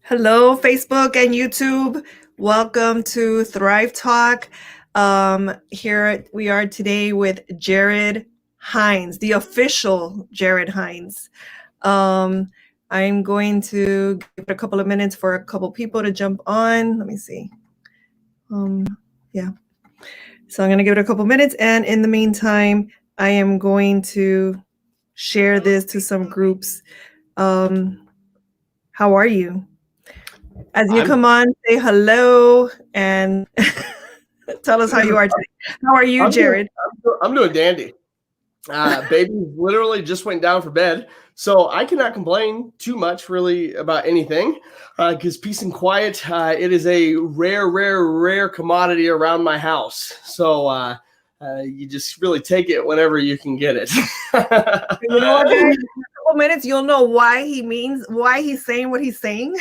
Hello, Facebook and YouTube. Welcome to Thrive Talk. Here we are today with Jared Heinz, the official Jared Heinz. I'm going to give it a couple of minutes for a couple people to jump on. Let me see. Yeah. So I'm going to give it a couple minutes, and in the meantime, I am going to share this to some groups. How are you? As you come on, say hello and tell us how you are today. How are you, Jared? I'm doing dandy. Baby literally just went down for bed, so I cannot complain too much really about anything because peace and quiet, it is a rare commodity around my house. So you just really take it whenever you can get it. You know what, Jared? In a couple minutes, you'll know why he's saying what he's saying.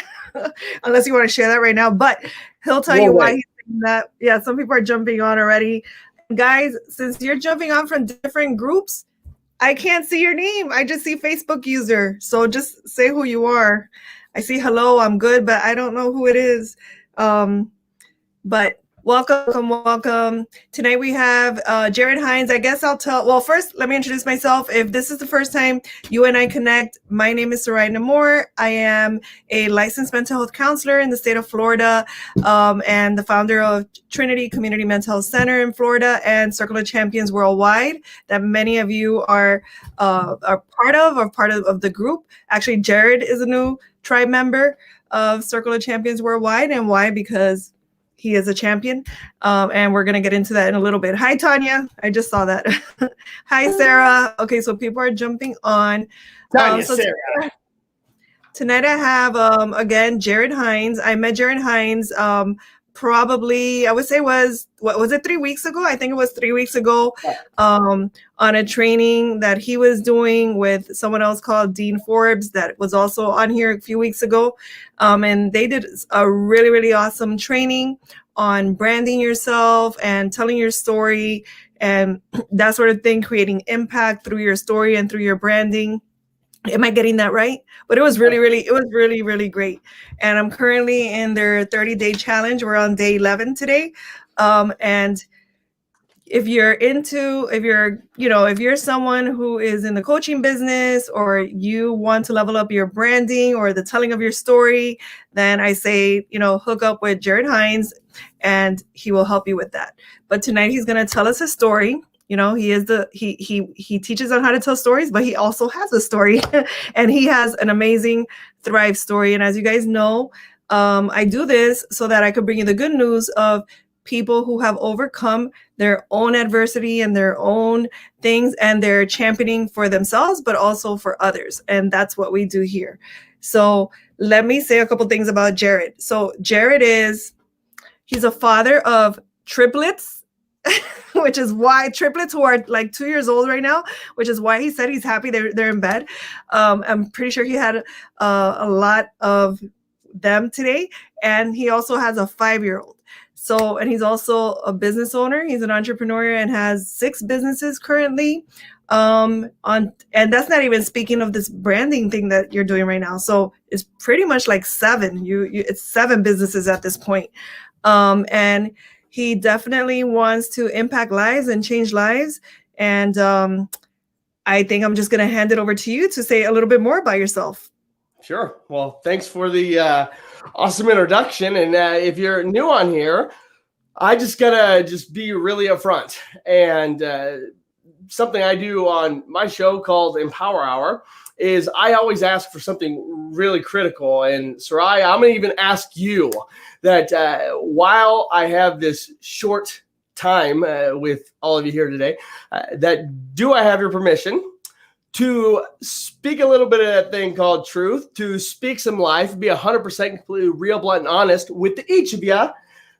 Unless you want to share that right now, but he'll tell you why he's saying that. Yeah, some people are jumping on already. Guys, since you're jumping on from different groups, I can't see your name. I just see Facebook user. So just say who you are. I see hello, I'm good, but I don't know who it is. But welcome. Tonight we have Jared Heinz. I guess well, first, let me introduce myself. If this is the first time you and I connect, my name is Sarai Nammur. I am a licensed mental health counselor in the state of Florida, and the founder of Trinity Community Mental Health Center in Florida and Circle of Champions Worldwide, that many of you are part of the group. Actually, Jared is a new tribe member of Circle of Champions Worldwide. And why? Because he is a champion, and we're going to get into that in a little bit. Hi, Tanya. I just saw that. Hi, Sarah. Okay, so people are jumping on. Sarah. Tonight I have, again, Jared Heinz. I met Jared Heinz probably, I would say was 3 weeks ago? I think it was 3 weeks ago, on a training that he was doing with someone else called Dean Forbes that was also on here a few weeks ago. And they did a really awesome training on branding yourself and telling your story and that sort of thing, creating impact through your story and through your branding. Am I getting that right? But it was really great. And I'm currently in their 30-day challenge. We're on day 11 today. And if you're someone who is in the coaching business, or you want to level up your branding or the telling of your story, then I say, hook up with Jared Heinz and he will help you with that. But tonight he's going to tell us his story. He teaches on how to tell stories, but he also has a story and he has an amazing Thrive story. And as you guys know, I do this so that I could bring you the good news of people who have overcome their own adversity and their own things, and they're championing for themselves, but also for others. And that's what we do here. So let me say a couple things about Jared. So Jared he's a father of triplets, which is why triplets who are like 2 years old right now, which is why he said he's happy they're in bed. I'm pretty sure he had a lot of them today. And he also has a 5-year-old. So, and he's also a business owner. He's an entrepreneur and has 6 businesses currently. And that's not even speaking of this branding thing that you're doing right now. So it's pretty much like 7. It's 7 businesses at this point. And he definitely wants to impact lives and change lives. And I think I'm just going to hand it over to you to say a little bit more about yourself. Sure. Well, thanks for the awesome introduction. And if you're new on here, I just gotta be really upfront. And something I do on my show called Empower Hour is I always ask for something really critical. And Sarai, I'm going to even ask you that while I have this short time with all of you here today, that do I have your permission to speak a little bit of that thing called truth, to speak some life, be 100% completely real, blunt, and honest with each of you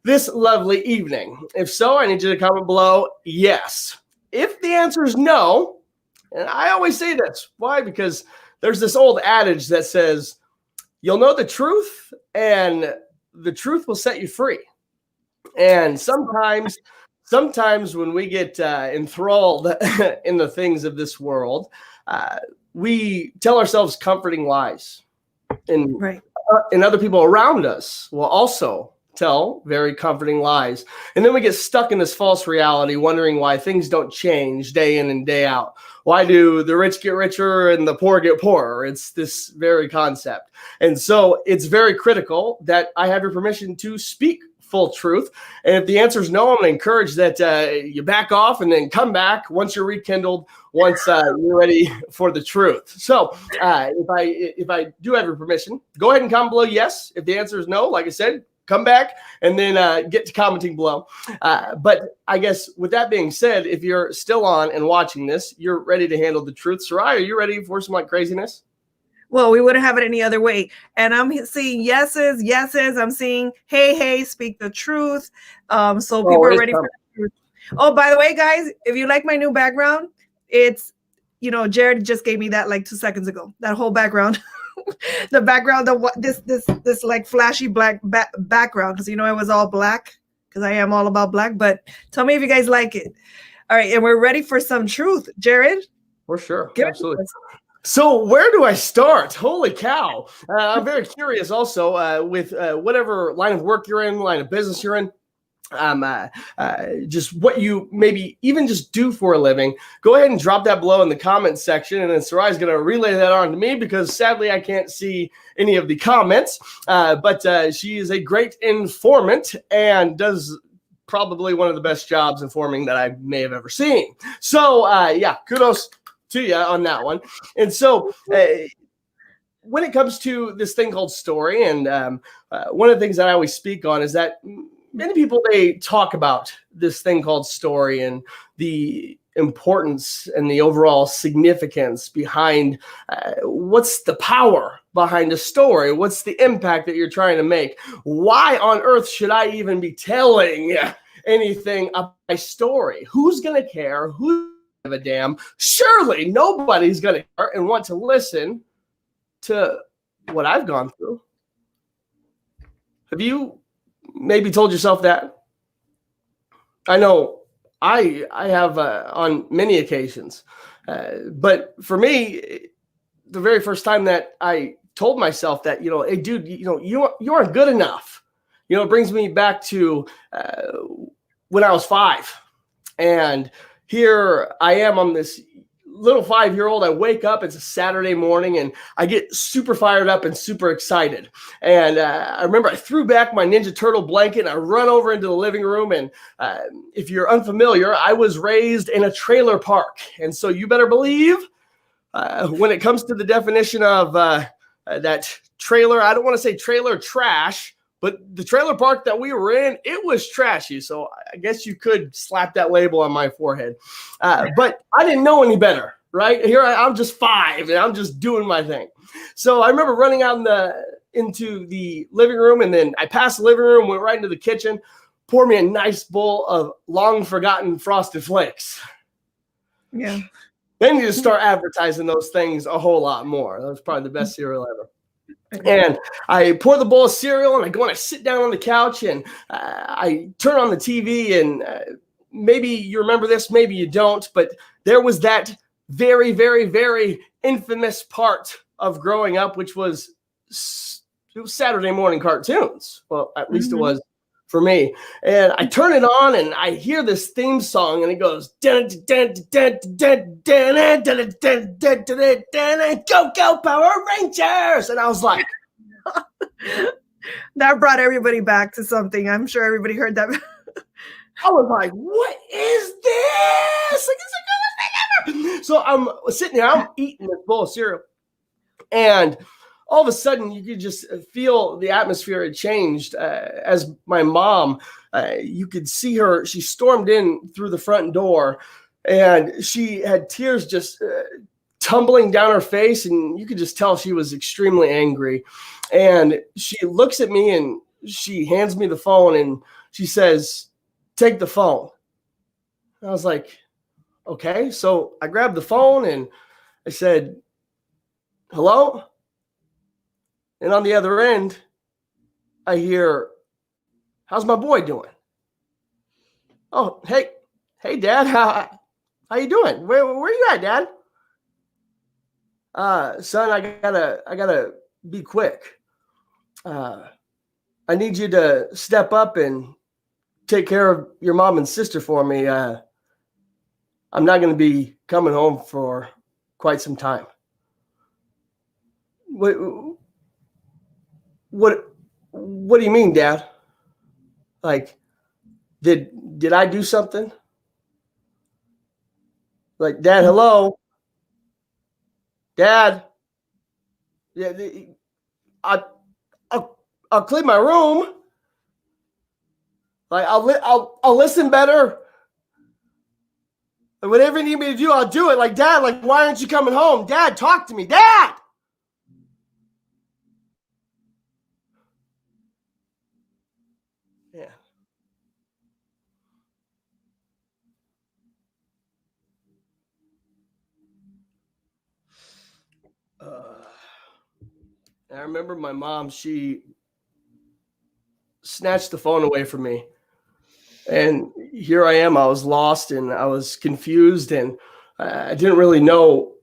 this lovely evening? If so, I need you to comment below, yes. If the answer is no, and I always say this, why? Because there's this old adage that says, you'll know the truth and the truth will set you free. And sometimes when we get enthralled in the things of this world, we tell ourselves comforting lies. And and other people around us will also tell very comforting lies. And then we get stuck in this false reality, wondering why things don't change day in and day out. Why do the rich get richer and the poor get poorer? It's this very concept. And so it's very critical that I have your permission to speak full truth. And if the answer is no, I'm going to encourage that you back off and then come back once you're rekindled, once you're ready for the truth. So if I do have your permission, go ahead and comment below yes. If the answer is no, like I said, come back and then get to commenting below. But I guess with that being said, if you're still on and watching this, you're ready to handle the truth. Sarai, are you ready for some like craziness? Well, we wouldn't have it any other way. And I'm seeing yeses. I'm seeing, hey, speak the truth. So people are ready for the truth. Oh, by the way, guys, if you like my new background, it's, Jared just gave me that like 2 seconds ago, that whole background. The background of what this like flashy black background, because it was all black, because I am all about black. But tell me if you guys like it. All right, and we're ready for some truth, Jared. For sure, absolutely. So where do I start? Holy cow! I'm very curious. Also, with whatever line of work you're in, line of business you're in. Just what you maybe even just do for a living, go ahead and drop that below in the comments section, and then Sarai is going to relay that on to me because sadly I can't see any of the comments, but she is a great informant and does probably one of the best jobs informing that I may have ever seen. So yeah, kudos to you on that one. And so when it comes to this thing called story, and one of the things that I always speak on is that many people, they talk about this thing called story and the importance and the overall significance behind what's the power behind a story? What's the impact that you're trying to make? Why on earth should I even be telling anything about my story? Who's going to care? Who's going to give a damn? Surely nobody's going to care and want to listen to what I've gone through. Have you maybe told yourself that? I know I have on many occasions, but for me, the very first time that I told myself that, hey, dude, you aren't good enough. It brings me back to when I was 5, and here I am on this little 5-year-old. I wake up, it's a Saturday morning, and I get super fired up and super excited. And I remember I threw back my Ninja Turtle blanket and I run over into the living room. And if you're unfamiliar, I was raised in a trailer park. And so you better believe when it comes to the definition of that trailer, I don't want to say trailer trash, but the trailer park that we were in, it was trashy. So I guess you could slap that label on my forehead. But I didn't know any better, right? Here I'm just 5 and I'm just doing my thing. So I remember running out into the living room, and then I passed the living room, went right into the kitchen, poured me a nice bowl of long forgotten Frosted Flakes. Yeah. Then you just start advertising those things a whole lot more. That was probably the best cereal ever. And I pour the bowl of cereal, and I go and I sit down on the couch, and I turn on the TV, and maybe you remember this, maybe you don't, but there was that very, very, very infamous part of growing up, which was Saturday morning cartoons. Well, at least it was for me. And I turn it on, and I hear this theme song, and it goes, go Power Rangers. And I was like, that brought everybody back to something. I'm sure everybody heard that. I was like, what is this? Like, it's the coolest thing ever. So I'm sitting there, I'm eating this bowl of cereal, and all of a sudden you could just feel the atmosphere had changed as my mom, you could see her, she stormed in through the front door, and she had tears just tumbling down her face, and you could just tell she was extremely angry. And she looks at me and she hands me the phone, and she says, "Take the phone." And I was like, okay. So I grabbed the phone and I said, "Hello?" And on the other end, I hear, "How's my boy doing?" "Oh, hey, Dad, how you doing? Where you at, Dad?" "Son, I gotta be quick." I need you to step up and take care of your mom and sister for me. I'm not going to be coming home for quite some time. What do you mean, Dad? Like, did I do something? Like, Dad, hello? Dad? Yeah, I'll clean my room. Like, I'll listen better. And whatever you need me to do, I'll do it. Like, Dad, like, why aren't you coming home? Dad, talk to me. Dad! Yeah. I remember my mom, she snatched the phone away from me. And here I am. I was lost and I was confused and I didn't really know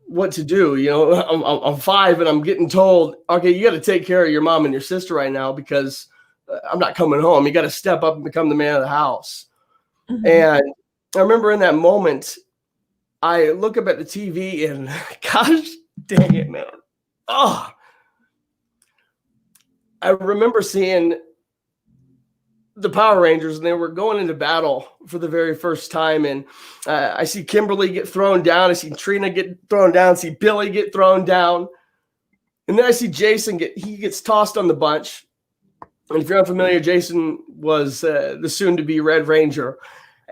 what to do. You know, I'm 5 and I'm getting told, okay, you got to take care of your mom and your sister right now because I'm not coming home. You got to step up and become the man of the house. Mm-hmm. And I remember in that moment, I look up at the TV and gosh dang it, man. Oh, I remember seeing the Power Rangers and they were going into battle for the very first time. And I see Kimberly get thrown down. I see Trina get thrown down. I see Billy get thrown down. And then I see Jason he gets tossed on the bunch. And if you're unfamiliar, Jason was the soon-to-be Red Ranger.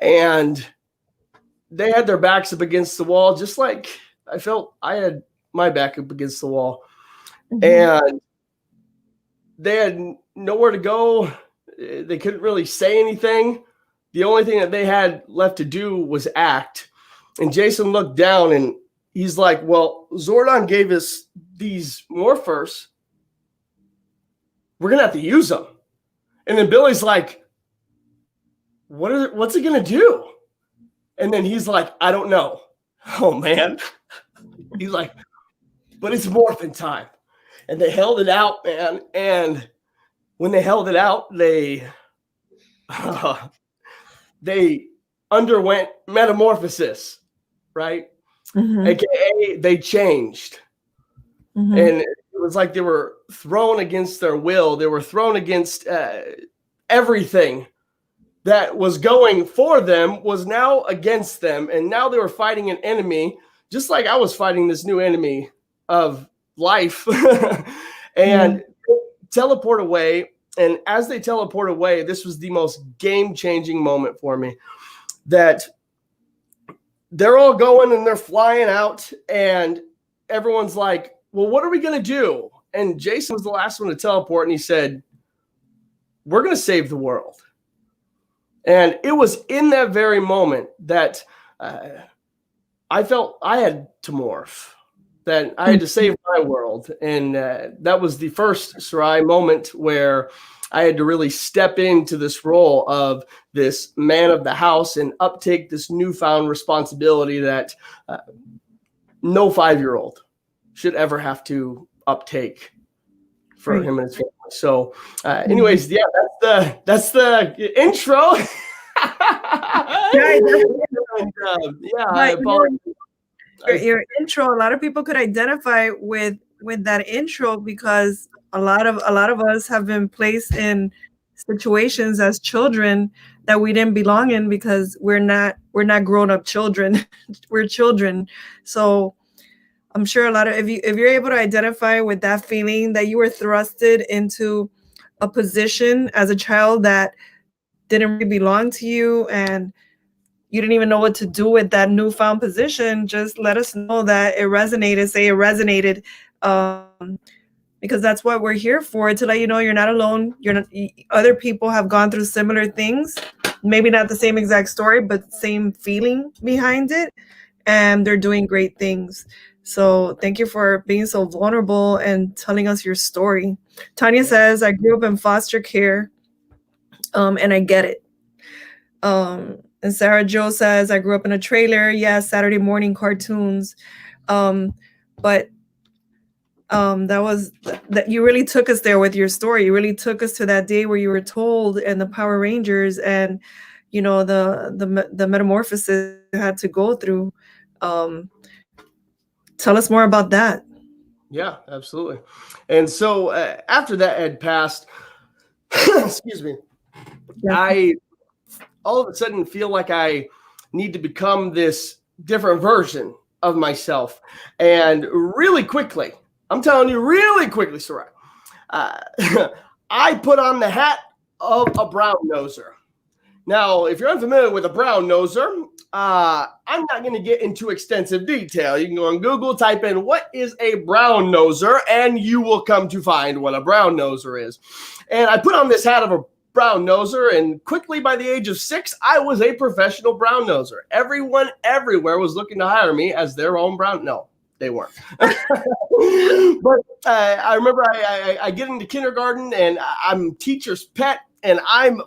And they had their backs up against the wall, just like I felt I had my back up against the wall. Mm-hmm. And they had nowhere to go. They couldn't really say anything. The only thing that they had left to do was act. And Jason looked down and he's like, well, Zordon gave us these morphers. We're going to have to use them. And then Billy's like, what's it going to do? And then he's like, I don't know. Oh, man. He's like, but it's morphin' time. And they held it out, man. And when they held it out, they underwent metamorphosis, right? Mm-hmm. AKA they changed. Mm-hmm. And it was like they were thrown against their will. They were thrown against everything that was going for them was now against them. And now they were fighting an enemy, just like I was fighting this new enemy of life. And teleport away. And as they teleport away, this was the most game-changing moment for me, that they're all going and they're flying out and everyone's like, well, what are we going to do? And Jason was the last one to teleport. And he said, we're going to save the world. And it was in that very moment that I felt I had to morph, that I had to save my world. And that was the first Sarai moment where I had to really step into this role of this man of the house and uptake this newfound responsibility that no 5-year-old should ever have to uptake for him and his family. So anyways, yeah, that's the intro. I apologize. Your intro, a lot of people could identify with that intro because a lot of us have been placed in situations as children that we didn't belong in because we're not grown up children. We're children. So I'm sure a lot of if you're able to identify with that feeling that you were thrusted into a position as a child that didn't really belong to you and you didn't even know what to do with that newfound position, just let us know that it resonated. Say it resonated, because that's what we're here for, to let you know you're not alone. Other people have gone through similar things, maybe not the same exact story, but same feeling behind it, and they're doing great things. So thank you for being so vulnerable and telling us your story. Tanya says, I grew up in foster care, and I get it. And Sarah Jo says, I grew up in a trailer. Yes, Saturday morning cartoons. But That you really took us there with your story. You really took us to that day where you were told, and the Power Rangers, and the metamorphosis you had to go through. Tell us more about that. Yeah, absolutely. And so after that had passed, excuse me, Yeah. I all of a sudden feel like I need to become this different version of myself. And really quickly, I'm telling you, really quickly, Sarai, I put on the hat of a brown noser. Now, if you're unfamiliar with a brown noser, I'm not going to get into extensive detail. You can go on Google, type in what is a brown noser, and you will come to find what a brown noser is. And I put on this hat of a brown noser, and quickly by the age of 6, I was a professional brown noser. Everyone everywhere was looking to hire me as their own brown. No, they weren't. But I remember I get into kindergarten, and I'm teacher's pet, and I'm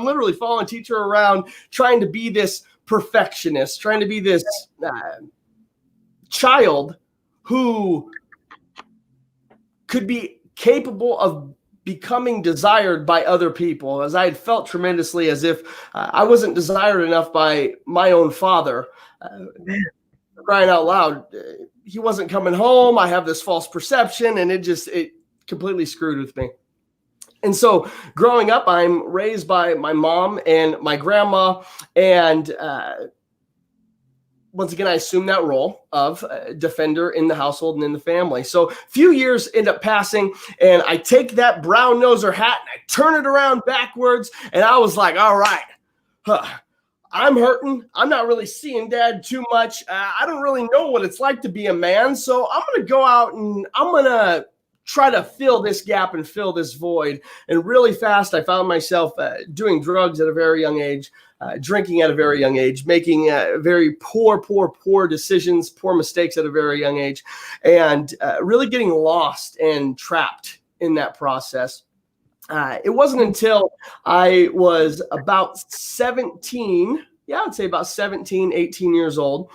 literally following teacher around, trying to be this perfectionist, trying to be this child who could be capable of becoming desired by other people, as I had felt tremendously as if I wasn't desired enough by my own father. Crying out loud, he wasn't coming home. I have this false perception, and it completely screwed with me. And so growing up, I'm raised by my mom and my grandma, and once again, I assume that role of defender in the household and in the family. So a few years end up passing, and I take that brown noser hat and I turn it around backwards, and I was like, all right, I'm hurting. I'm not really seeing Dad too much. I don't really know what it's like to be a man, so I'm going to go out and I'm going to try to fill this gap and fill this void. And really fast, I found myself doing drugs at a very young age, drinking at a very young age, making very poor decisions, poor mistakes at a very young age, and really getting lost and trapped in that process. It wasn't until I was about 17, I'd say about 17, 18 years old.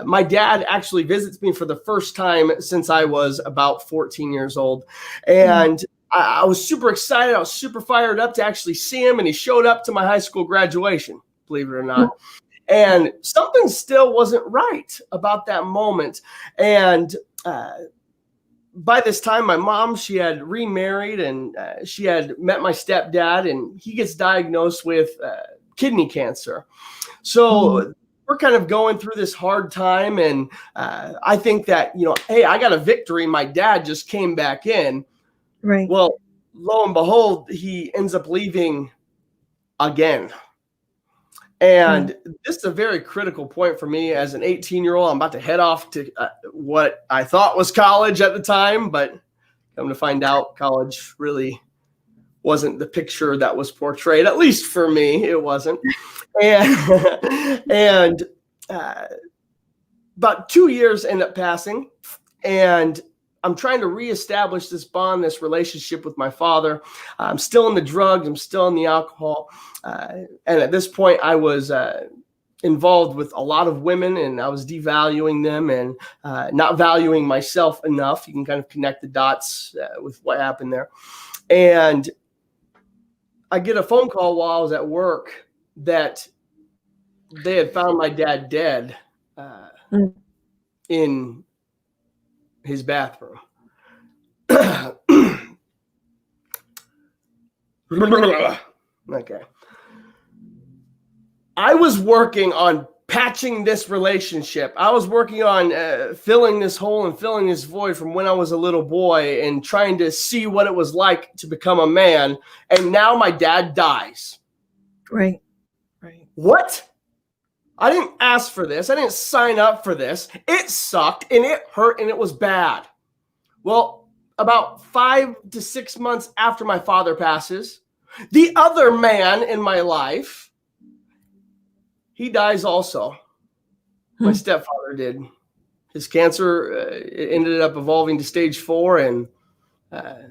My dad actually visits me for the first time since I was about 14 years old. And I was super excited. I was super fired up to actually see him. And he showed up to my high school graduation, believe it or not. And something still wasn't right about that moment. And by this time, my mom, she had remarried, and she had met my stepdad, and he gets diagnosed with kidney cancer. So we're kind of going through this hard time, and I think that, hey, I got a victory. My dad just came back in. Right. Well, lo and behold, he ends up leaving again. And this is a very critical point for me as an 18-year-old. I'm about to head off to what I thought was college at the time, but come to find out, college really wasn't the picture that was portrayed. At least for me, it wasn't. And about 2 years end up passing, and I'm trying to reestablish this bond, this relationship with my father. I'm still in the drugs. I'm still in the alcohol. And at this point, I was involved with a lot of women, and I was devaluing them and not valuing myself enough. You can kind of connect the dots with what happened there. And I get a phone call while I was at work that they had found my dad dead in his bathroom. Okay. I was working on patching this relationship. I was working on filling this hole and filling this void from when I was a little boy and trying to see what it was like to become a man. And now my dad dies. Right. What? I didn't ask for this. I didn't sign up for this. It sucked, and it hurt, and it was bad. Well, about 5 to 6 months after my father passes, the other man in my life, he dies also. My stepfather did. His cancer it ended up evolving to stage 4, and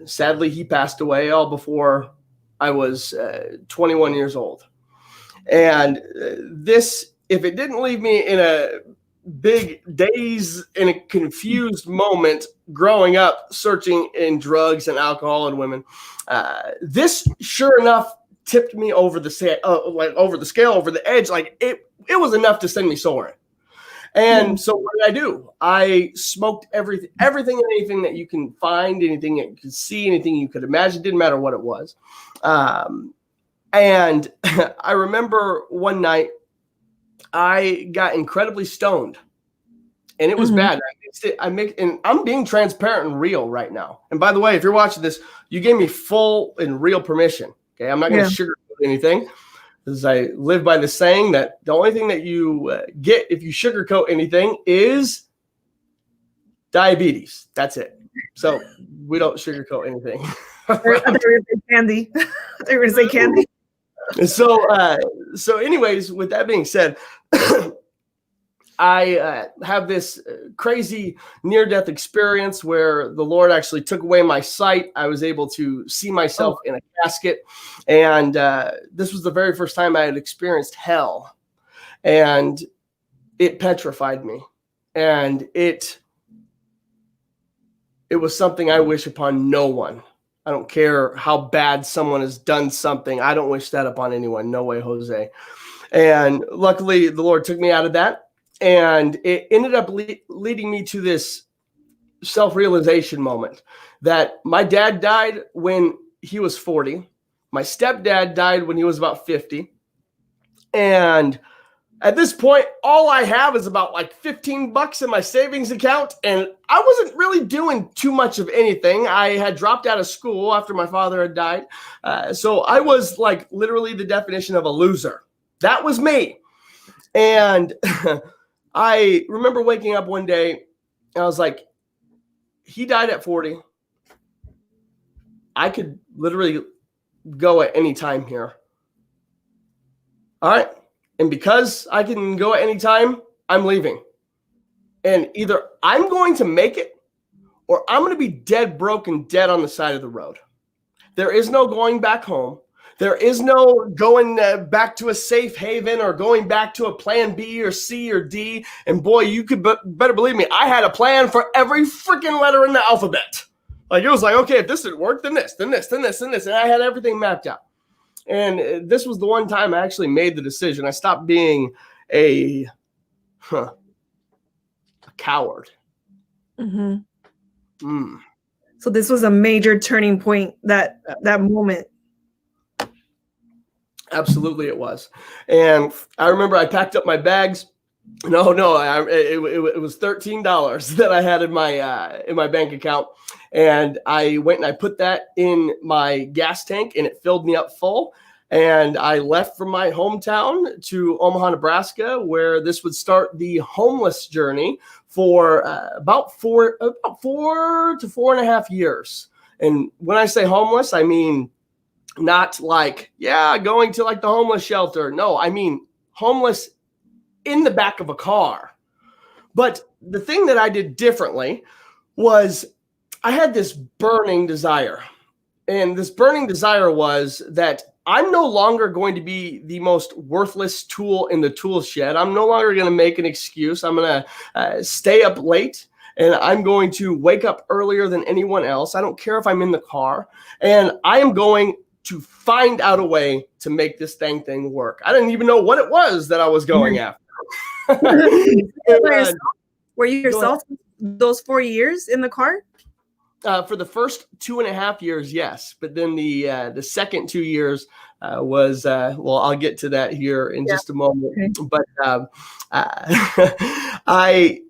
sadly, he passed away all before I was 21 years old. And this, if it didn't leave me in a big daze and a confused moment growing up, searching in drugs and alcohol and women. This, sure enough, tipped me over the over the scale, over the edge. Like it was enough to send me soaring. And so what did I do? I smoked everything and anything that you can find, anything that you could see, anything you could imagine. Didn't matter what it was. And I remember one night I got incredibly stoned, and it was bad. And I'm being transparent and real right now. And by the way, if you're watching this, you gave me full and real permission. Okay, I'm not going to sugarcoat anything, because I live by the saying that the only thing that you get if you sugarcoat anything is diabetes. That's it. So we don't sugarcoat anything. I thought you were going to say candy. I thought you were going to say candy. So anyways, with that being said, I have this crazy near-death experience where the Lord actually took away my sight. I was able to see myself in a casket, and this was the very first time I had experienced hell, and it petrified me, and it was something I wish upon no one. I don't care how bad someone has done something. I don't wish that upon anyone. No way, Jose. And luckily, the Lord took me out of that. And it ended up leading me to this self-realization moment that my dad died when he was 40. My stepdad died when he was about 50. And at this point, all I have is about like $15 in my savings account. And I wasn't really doing too much of anything. I had dropped out of school after my father had died. So I was like literally the definition of a loser. That was me. And I remember waking up one day and I was like, he died at 40. I could literally go at any time here. All right. And because I can go at any time, I'm leaving. And either I'm going to make it or I'm going to be dead broke and dead on the side of the road. There is no going back home. There is no going back to a safe haven or going back to a plan B or C or D. And boy, you could better believe me, I had a plan for every freaking letter in the alphabet. Like it was like, okay, if this didn't work, then this, then this, then this, then this. And I had everything mapped out. And this was the one time I actually made the decision. I stopped being a coward. So this was a major turning point, that moment. Absolutely it was. And I remember I packed up my bags. It was $13 that I had in my bank account. And I went and I put that in my gas tank and it filled me up full. And I left from my hometown to Omaha, Nebraska, where this would start the homeless journey for about 4 to 4.5 years. And when I say homeless, I mean not like, going to like the homeless shelter. No, I mean homeless in the back of a car. But the thing that I did differently was I had this burning desire. And this burning desire was that I'm no longer going to be the most worthless tool in the tool shed. I'm no longer going to make an excuse. I'm going to stay up late, and I'm going to wake up earlier than anyone else. I don't care if I'm in the car, and I am going to find out a way to make this thing work. I didn't even know what it was that I was going after. Were you yourself those 4 years in the car? For the first 2.5 years, yes. But then the second 2 years was, I'll get to that here in just a moment. Okay. But I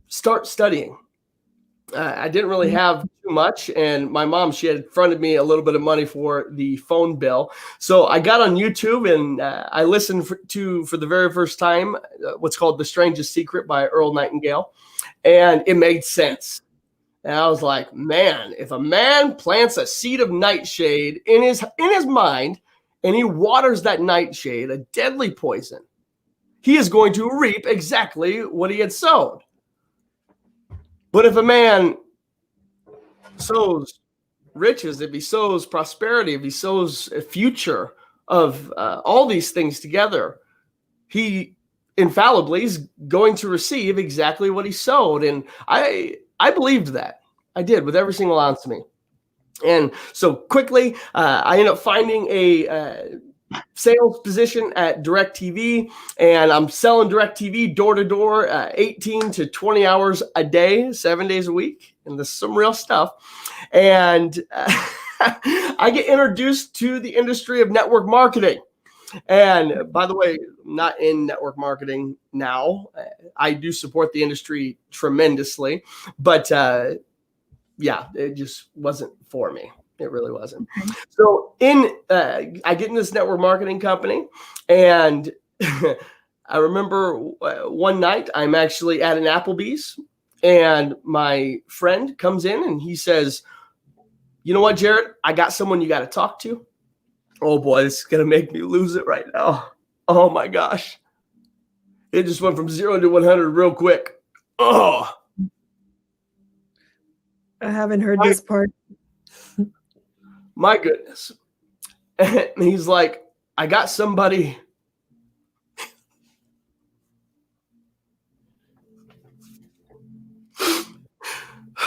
start studying. I didn't really have too much. And my mom, she had fronted me a little bit of money for the phone bill. So I got on YouTube and I listened for the very first time what's called The Strangest Secret by Earl Nightingale. And it made sense. And I was like, man, if a man plants a seed of nightshade in his mind and he waters that nightshade, a deadly poison, he is going to reap exactly what he had sown. But if a man sows riches, if he sows prosperity, if he sows a future of all these things together, he infallibly is going to receive exactly what he sowed. And I believed that. I did, with every single ounce of me. And so quickly, I ended up finding a sales position at DirecTV, and I'm selling DirecTV door to door, 18 to 20 hours a day, 7 days a week. And this is some real stuff. And I get introduced to the industry of network marketing. And by the way, I'm not in network marketing now. I do support the industry tremendously, but yeah, it just wasn't for me. It really wasn't. So I get in this network marketing company, and I remember one night I'm actually at an Applebee's, and my friend comes in and he says, "You know what, Jared? I got someone you got to talk to." Oh boy, this is going to make me lose it right now. Oh my gosh. It just went from 0 to 100 real quick. Oh, I haven't heard this part. My goodness. And he's like, "I got somebody."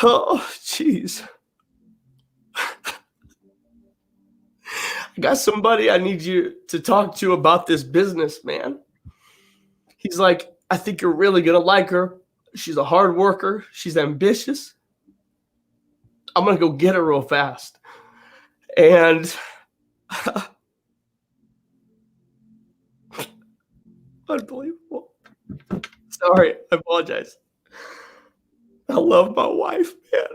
Oh, jeez. "I got somebody I need you to talk to about this business, man." He's like, "I think you're really going to like her. She's a hard worker. She's ambitious. I'm going to go get her real fast." And unbelievable. Sorry, I apologize. I love my wife, man.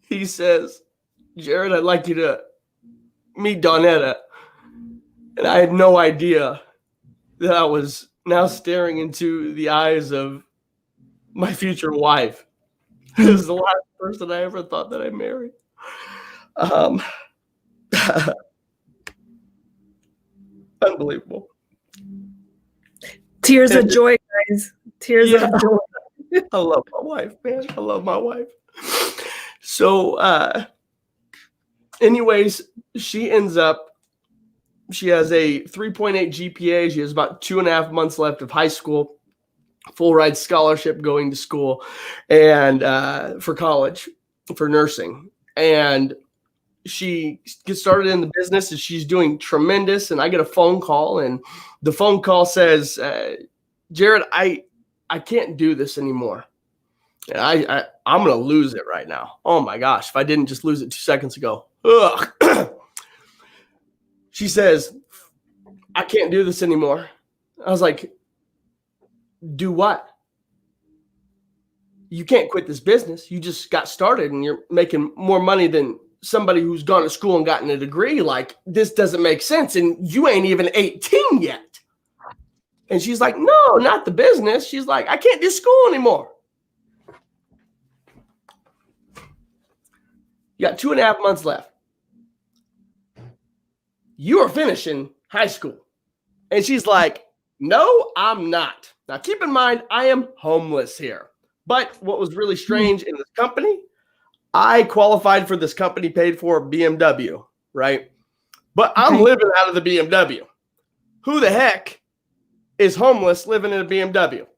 He says, "Jared, I'd like you to meet Donetta." And I had no idea that I was now staring into the eyes of my future wife. This is the last person I ever thought that I'd marry. Unbelievable. Tears of joy, guys. Tears of joy. I love my wife, man. I love my wife. So, anyways, she has a 3.8 GPA. She has about 2.5 months left of high school, full ride scholarship going to school and for college, for nursing. And she gets started in the business and she's doing tremendous. And I get a phone call, and the phone call says, "Jared, I can't do this anymore. And I'm going to lose it right now." Oh my gosh. If I didn't just lose it 2 seconds ago. Ugh. She says, "I can't do this anymore." I was like, "Do what?" "You can't quit this business. You just got started and you're making more money than somebody who's gone to school and gotten a degree. Like, this doesn't make sense. And you ain't even 18 yet." And she's like, "No, not the business." She's like, "I can't do school anymore. You got 2.5 months left. You are finishing high school." And she's like, "No, I'm not." Now, keep in mind, I am homeless here. But what was really strange in this company, I qualified for this company paid for BMW, right? But I'm living out of the BMW. Who the heck is homeless living in a BMW?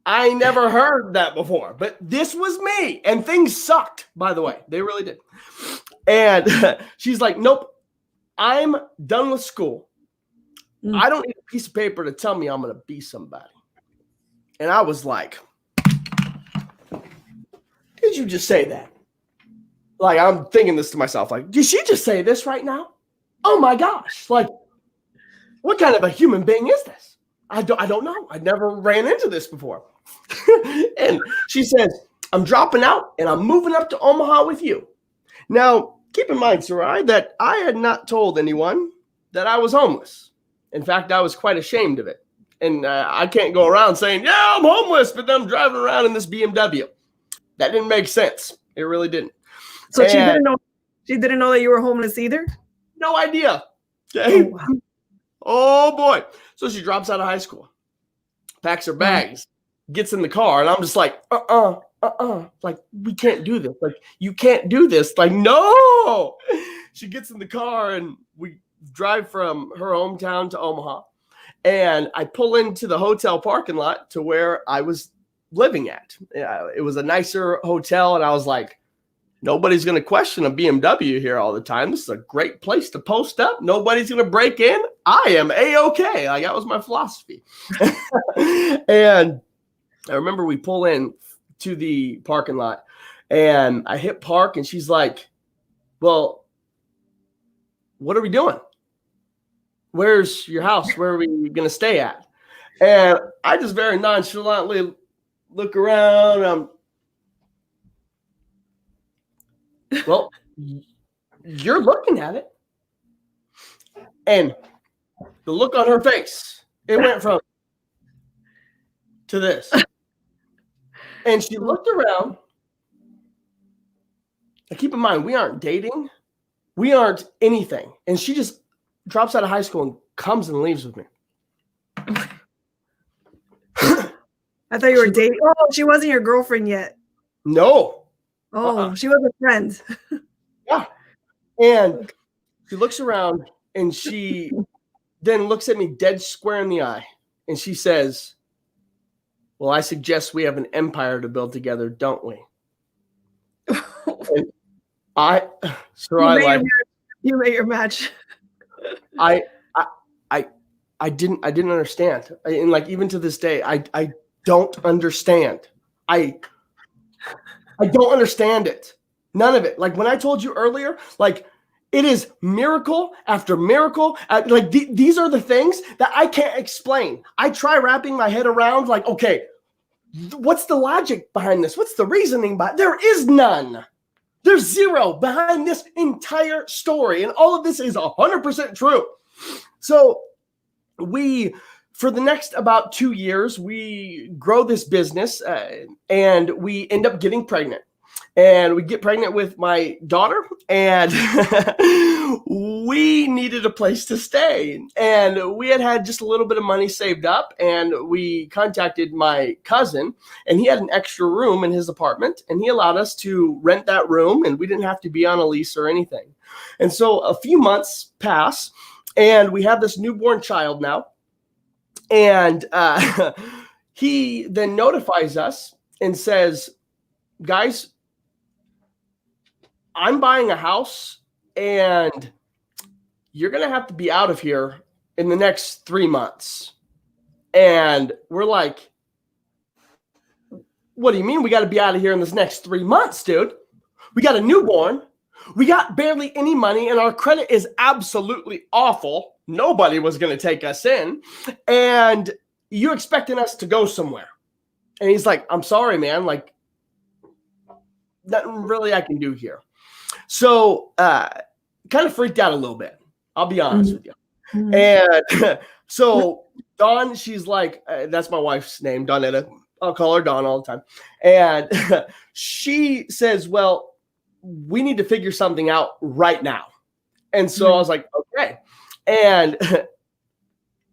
I never heard that before, but this was me. And things sucked, by the way. They really did. And she's like, "Nope, I'm done with school. I don't need a piece of paper to tell me I'm going to be somebody." And I was like, "Did you just say that?" Like, I'm thinking this to myself, like, did she just say this right now? Oh my gosh. Like, what kind of a human being is this? I don't know. I never ran into this before. And she says, "I'm dropping out and I'm moving up to Omaha with you." Now, keep in mind, Sarai, that I had not told anyone that I was homeless. In fact, I was quite ashamed of it. And I can't go around saying, "Yeah, I'm homeless," but then I'm driving around in this BMW. That didn't make sense. It really didn't. So she didn't know. She didn't know that you were homeless either? No idea. Okay. Oh, wow. Oh boy. So she drops out of high school, packs her bags, gets in the car, and I'm just like, like, we can't do this. Like, you can't do this. Like, no. She gets in the car and we drive from her hometown to Omaha. And I pull into the hotel parking lot to where I was living at. It was a nicer hotel. And I was like, nobody's going to question a BMW here all the time. This is a great place to post up. Nobody's going to break in. I am A-okay. Like, that was my philosophy. And I remember we pull in to the parking lot and I hit park and she's like, well, what are we doing? Where's your house? Where are we going to stay at? And I just very nonchalantly look around. Well, you're looking at it. And the look on her face, it went from to this. And she looked around. And keep in mind, we aren't dating. We aren't anything. And she just drops out of high school and comes and leaves with me. I thought you were dating. Oh, she wasn't your girlfriend yet. No. Oh, she was a friend. Yeah. And she looks around and she then looks at me dead square in the eye. And she says, well, I suggest we have an empire to build together, don't we? You made your match. I didn't understand. And like, even to this day, I don't understand. I don't understand it. None of it. Like, when I told you earlier, like, it is miracle after miracle. Like, these are the things that I can't explain. I try wrapping my head around, like, okay, what's the logic behind this? What's the reasoning behind? There is none. There's zero behind this entire story. And all of this is 100% true. So for the next about 2 years, we grow this business and we end up getting pregnant. And we get pregnant with my daughter, and we needed a place to stay. And we had just a little bit of money saved up, and we contacted my cousin, and he had an extra room in his apartment, and he allowed us to rent that room, and we didn't have to be on a lease or anything. And so a few months pass, and we have this newborn child now. And he then notifies us and says, guys, I'm buying a house and you're going to have to be out of here in the next 3 months. And we're like, what do you mean we got to be out of here in this next 3 months, dude? We got a newborn. We got barely any money and our credit is absolutely awful. Nobody was going to take us in. And you're expecting us to go somewhere. And he's like, I'm sorry, man. Like, nothing really I can do here. So kind of freaked out a little bit. I'll be honest with you. And so Dawn, she's like, that's my wife's name, Dawnetta. I'll call her Dawn all the time. And she says, well, we need to figure something out right now. And so I was like, okay. And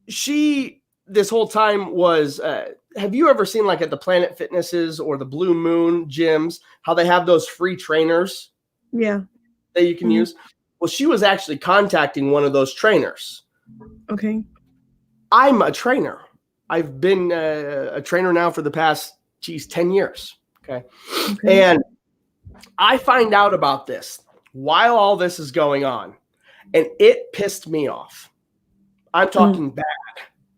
she, this whole time was, have you ever seen like at the Planet Fitnesses or the Blue Moon gyms, how they have those free trainers? Yeah. That you can use? Well, she was actually contacting one of those trainers. Okay. I'm a trainer. I've been a trainer now for the past, 10 years. Okay. And I find out about this while all this is going on, and it pissed me off. I'm talking bad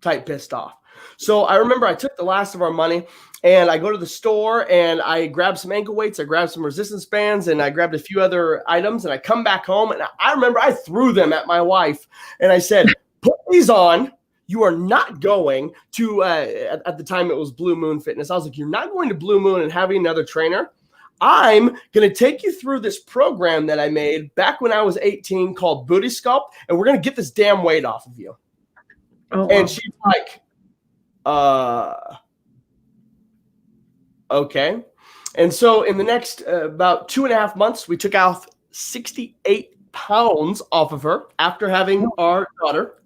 type pissed off. So I remember I took the last of our money and I go to the store and I grab some ankle weights, I grabbed some resistance bands, and I grabbed a few other items, and I come back home and I remember I threw them at my wife and I said, put these on. You are not going to, at the time it was Blue Moon Fitness. I was like, you're not going to Blue Moon and having another trainer. I'm going to take you through this program that I made back when I was 18 called Booty Sculpt, and we're going to get this damn weight off of you. Oh, and she's like, okay. And so in the next about 2.5 months, we took off 68 pounds off of her after having our daughter.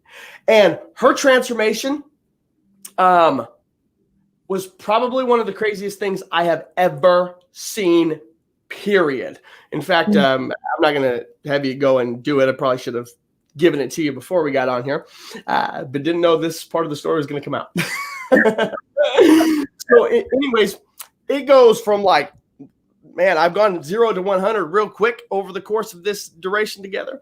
And her transformation, was probably one of the craziest things I have ever seen, period. In fact, I'm not going to have you go and do it. I probably should have given it to you before we got on here, but didn't know this part of the story was going to come out. So anyways, it goes from like, man, I've gone 0 to 100 real quick over the course of this duration together.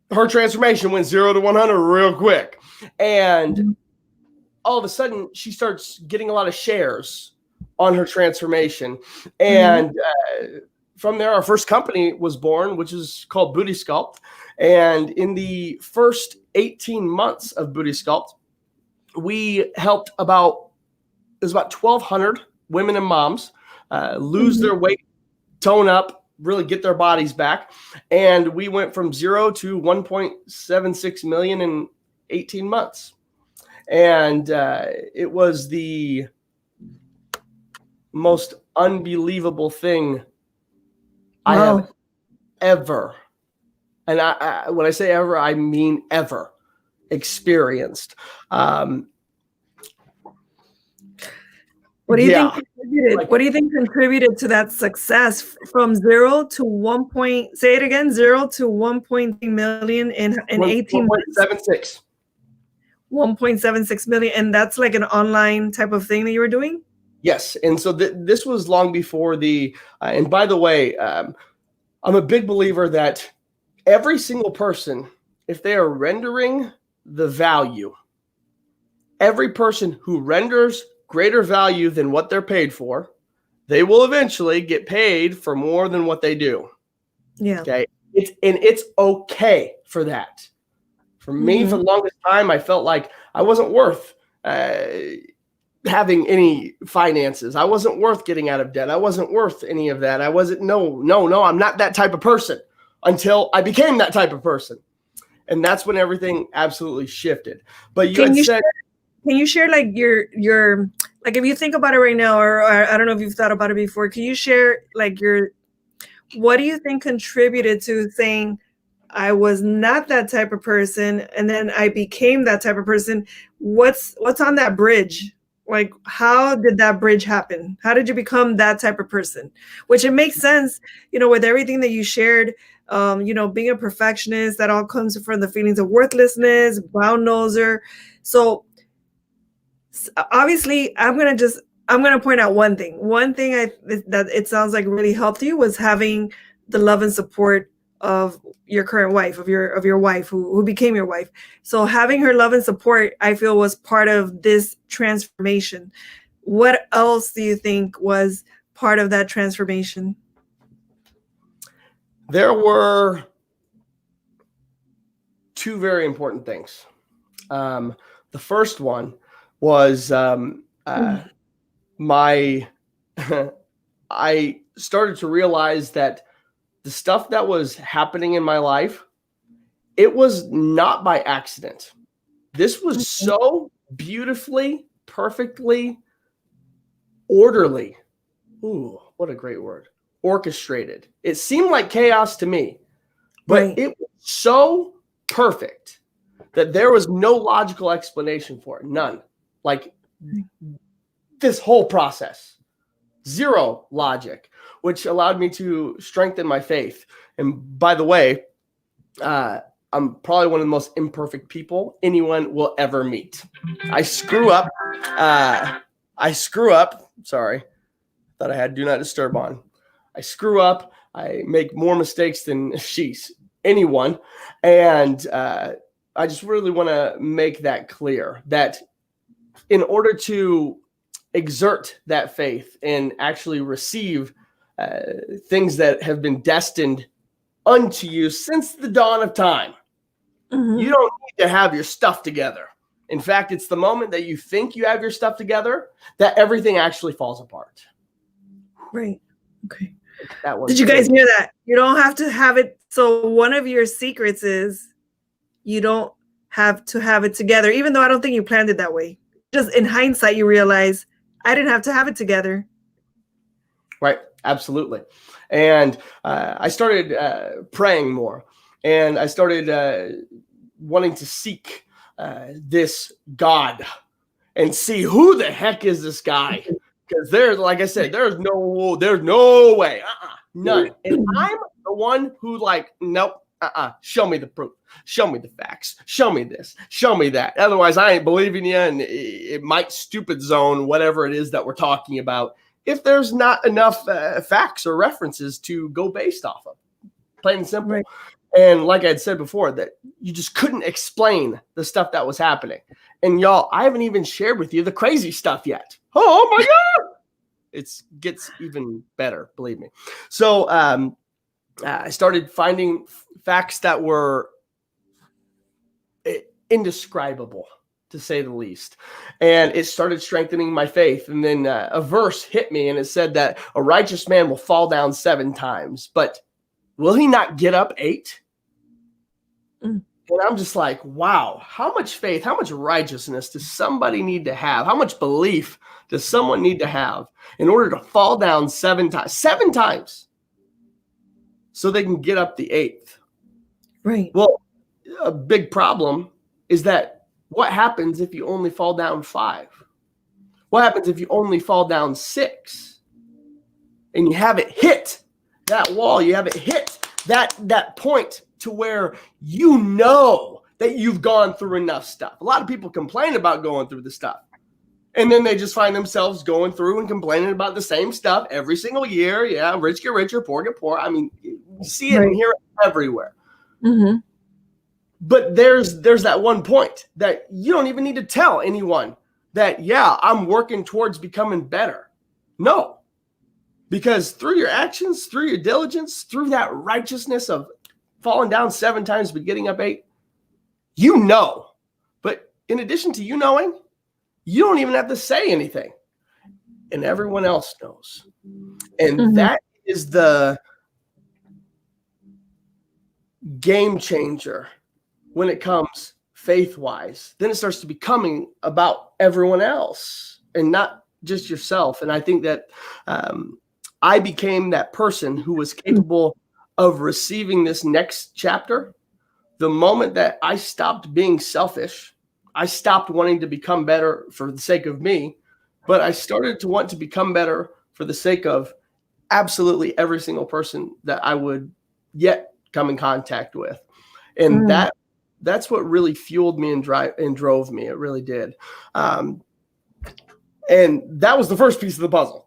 Her transformation went 0 to 100 real quick. And all of a sudden, she starts getting a lot of shares on her transformation. And from there, our first company was born, which is called 𝒊𝒏𝒈 Sculpt. And in the first 18 months of 𝒊𝒏𝒈 Sculpt, we helped about 1,200 women and moms lose their weight, tone up, really get their bodies back. And we went from 0 to 1.76 million in 18 months. And it was the most unbelievable thing I have ever, and I when I say ever, I mean ever, experienced. What do you think contributed? What do you think contributed to that success from 0 to 1 point? Say it again. 0 to 1.3 million in 18 months. 1.76. 1.76 million, and that's like an online type of thing that you were doing. Yes, and so this was long before the. And by the way, I'm a big believer that every single person, if they are rendering the value, every person who renders greater value than what they're paid for, they will eventually get paid for more than what they do. Yeah. Okay. It's okay for that. For me, for the longest time, I felt like I wasn't worth having any finances. I wasn't worth getting out of debt. I wasn't worth any of that. I wasn't, no, I'm not that type of person until I became that type of person. And that's when everything absolutely shifted. But you had said, can you share like your like if you think about it right now, or I don't know if you've thought about it before, can you share like what do you think contributed to saying I was not that type of person and then I became that type of person? What's on that bridge? Like, how did that bridge happen? How did you become that type of person? Which it makes sense, with everything that you shared, being a perfectionist, that all comes from the feelings of worthlessness, brown noser. So obviously I'm going to point out one thing. One thing that it sounds like really helped you was having the love and support of your current wife, of your wife who became your wife. So having her love and support, I feel, was part of this transformation. What else do you think was part of that transformation? There were two very important things. The first one was I started to realize that the stuff that was happening in my life, it was not by accident. This was so beautifully, perfectly orderly. Ooh, what a great word. Orchestrated. It seemed like chaos to me, but it was so perfect that there was no logical explanation for it. None. Like this whole process. Zero logic, which allowed me to strengthen my faith. And by the way, I'm probably one of the most imperfect people anyone will ever meet. I screw up. Sorry. Thought I had do not disturb on. I screw up. I make more mistakes than anyone. And I just really want to make that clear, that in order to exert that faith and actually receive things that have been destined unto you since the dawn of time, you don't need to have your stuff together. In fact, it's the moment that you think you have your stuff together that everything actually falls apart. Right. Okay. Did you guys hear that? You don't have to have it. So one of your secrets is you don't have to have it together, even though I don't think you planned it that way. Just in hindsight, you realize I didn't have to have it together. Right. Absolutely. And I started praying more, and I started wanting to seek this God. and see who the heck is this guy. Because there's, like I said, there's no way, none. And I'm the one who like, nope, show me the proof, show me the facts, show me this, show me that. Otherwise, I ain't believing you, and it might stupid zone whatever it is that we're talking about if there's not enough facts or references to go based off of. Plain and simple. Right. And like I had said before, that you just couldn't explain the stuff that was happening. And y'all, I haven't even shared with you the crazy stuff yet. Oh my God. It gets even better, believe me. So I started finding facts that were indescribable, to say the least. And it started strengthening my faith. And then a verse hit me, and it said that a righteous man will fall down 7 times, but will he not get up 8? And I'm just like, wow, how much faith, how much righteousness does somebody need to have? How much belief does someone need to have in order to fall down 7 times? 7 times. So they can get up the 8th. Right. Well, a big problem is that what happens if you only fall down 5? What happens if you only fall down 6? And you haven't hit that wall, you haven't hit that point to where you know that you've gone through enough stuff. A lot of people complain about going through the stuff, and then they just find themselves going through and complaining about the same stuff every single year. Yeah, rich get richer, poor get poor. I mean, you see it and hear it everywhere. Mm-hmm. But there's that one point that you don't even need to tell anyone that, yeah, I'm working towards becoming better. No. Because through your actions, through your diligence, through that righteousness of falling down 7 times but getting up 8, you know. But in addition to you knowing, you don't even have to say anything. And everyone else knows. And that is the game changer when it comes faith-wise. Then it starts to becoming about everyone else and not just yourself. And I think that I became that person who was capable of receiving this next chapter the moment that I stopped being selfish. I stopped wanting to become better for the sake of me, but I started to want to become better for the sake of absolutely every single person that I would yet come in contact with. And that's what really fueled me and drove me. It really did. And that was the first piece of the puzzle.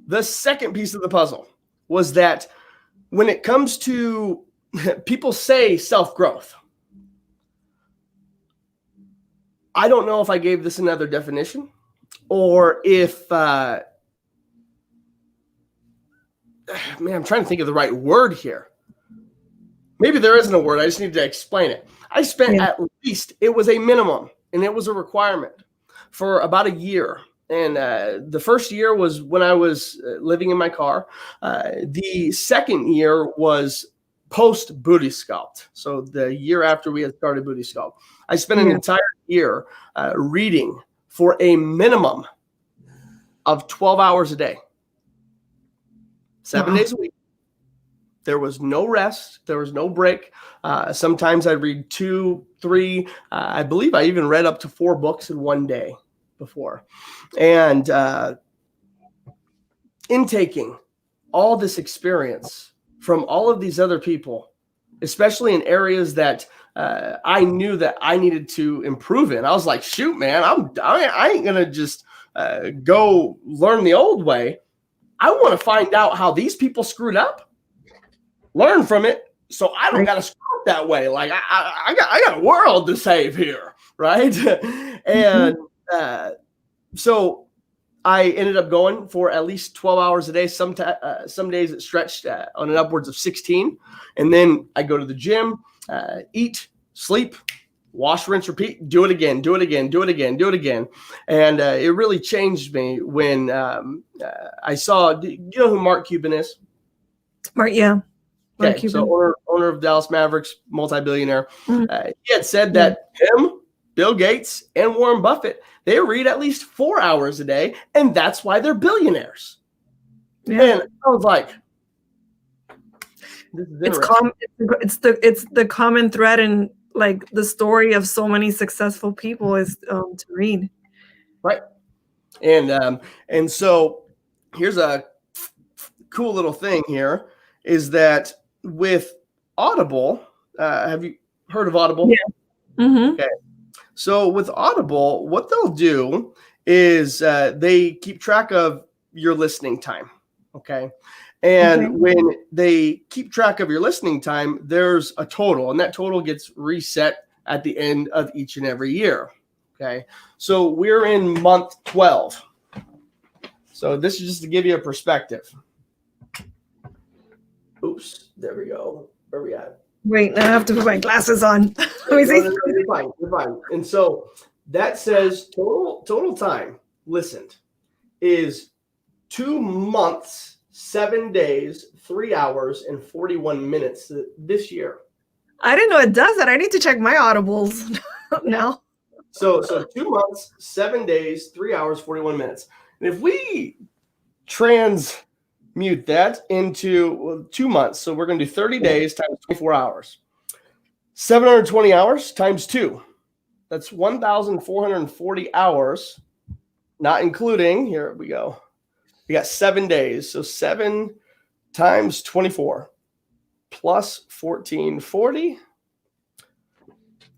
The second piece of the puzzle was that when it comes to people say self-growth, I don't know if I gave this another definition or if, man, I'm trying to think of the right word here. Maybe there isn't a word. I just need to explain it. I spent at least, it was a minimum and it was a requirement for about a year. And the first year was when I was living in my car. The second year was post Booty Sculpt. So the year after we had started Booty Sculpt, I spent an entire year reading for a minimum of 12 hours a day, 7 days a week. There was no rest. There was no break. Sometimes I'd read 2, 3. I believe I even read up to 4 books in one day before. And intaking all this experience from all of these other people, especially in areas that I knew that I needed to improve in. I was like, shoot, man, I ain't going to just go learn the old way. I want to find out how these people screwed up, learn from it, so I don't got to screw up that way. Like I got a world to save here, right? And so I ended up going for at least 12 hours a day. Some days it stretched on an upwards of 16. And then I go to the gym, eat, sleep, wash, rinse, repeat, do it again, do it again, do it again, do it again. And it really changed me when I saw, do you know who Mark Cuban is? Mark, yeah. Mark Okay, Cuban. so owner of Dallas Mavericks, multi-billionaire. He had said that him, Bill Gates, and Warren Buffett, they read at least 4 hours a day, and that's why they're billionaires. Yeah. And I was like, this is it's the common thread in like the story of so many successful people is to read. Right. And so here's a cool little thing here is that with Audible, have you heard of Audible? Yeah. Mm-hmm. Okay. So with Audible, what they'll do is they keep track of your listening time. Okay. And Okay. when they keep track of your listening time, there's a total, and that total gets reset at the end of each and every year. Okay. So we're in month 12. So this is just to give you a perspective. Oops, there we go. Where are we at? Wait, now I have to put my glasses on. Let me see. No, you're fine. You're fine. And so that says total time listened is 2 months, 7 days, 3 hours, and 41 minutes this year. I didn't know it does that. I need to check my Audibles now. So 2 months, 7 days, 3 hours, 41 minutes. And if we transmute that into 2 months, so we're going to do 30 days times 24 hours. 720 hours times 2. That's 1,440 hours, not including, here we go. We got 7 days. So 7 times 24 plus 1,440.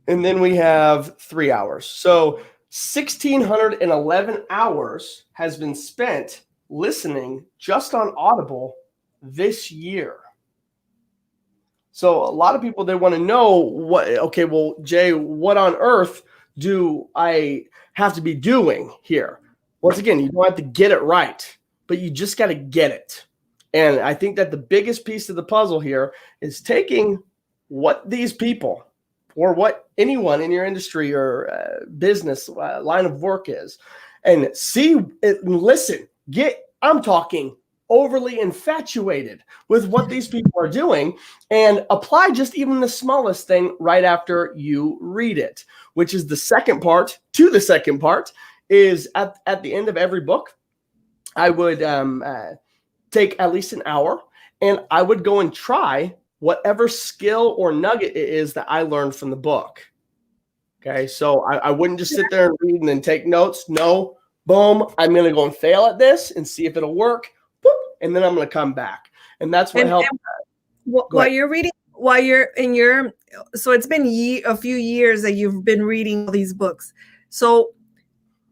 And then we have 3 hours. So 1,611 hours has been spent listening just on Audible this year. So a lot of people, they want to know what, okay, well, Jay, what on earth do I have to be doing here? Once again, you don't have to get it right, but you just got to get it. And I think that the biggest piece of the puzzle here is taking what these people or what anyone in your industry or business line of work is and see it and listen, I'm talking overly infatuated with what these people are doing and apply just even the smallest thing right after you read it, which is the second part is at the end of every book, I would take at least an hour and I would go and try whatever skill or nugget it is that I learned from the book. Okay, so I wouldn't just sit there and read and then take notes. No, boom, I'm going to go and fail at this and see if it'll work. And then I'm going to come back. And that's what helped. While you're reading, while you're in your, so it's been a few years that you've been reading all these books. So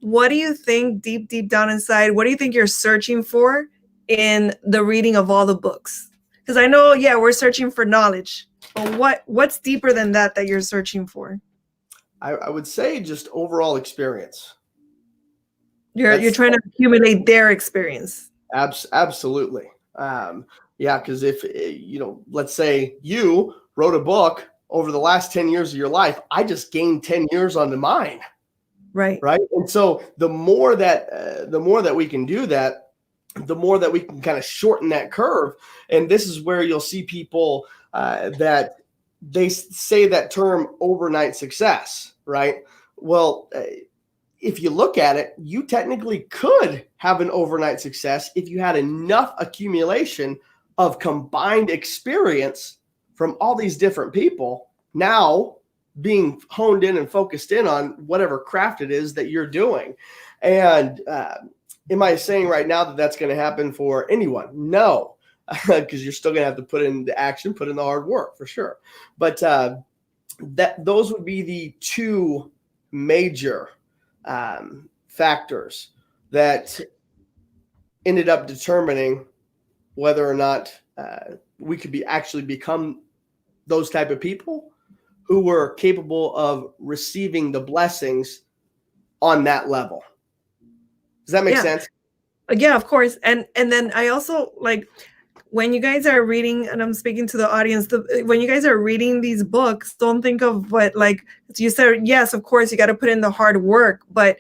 what do you think deep down inside, what do you think you're searching for in the reading of all the books? Because I know, yeah, we're searching for knowledge, but what's deeper than that you're searching for? I would say just overall experience. You're trying to accumulate their experience. Absolutely. Yeah, because if, let's say you wrote a book over the last 10 years of your life, I just gained 10 years onto mine. Right. Right. And so the more that we can do that, the more that we can kind of shorten that curve. And this is where you'll see people that they say that term overnight success, right? Well, if you look at it, you technically could have an overnight success if you had enough accumulation of combined experience from all these different people now being honed in and focused in on whatever craft it is that you're doing. And am I saying right now that that's going to happen for anyone? No, because you're still going to have to put in the action, put in the hard work for sure. But those would be the two major factors that ended up determining whether or not we could actually become those type of people who were capable of receiving the blessings on that level. Does that make sense? Yeah, of course. And then I also like when you guys are reading, and I'm speaking to the audience, when you guys are reading these books, don't think of what, like you said, yes, of course, you got to put in the hard work, but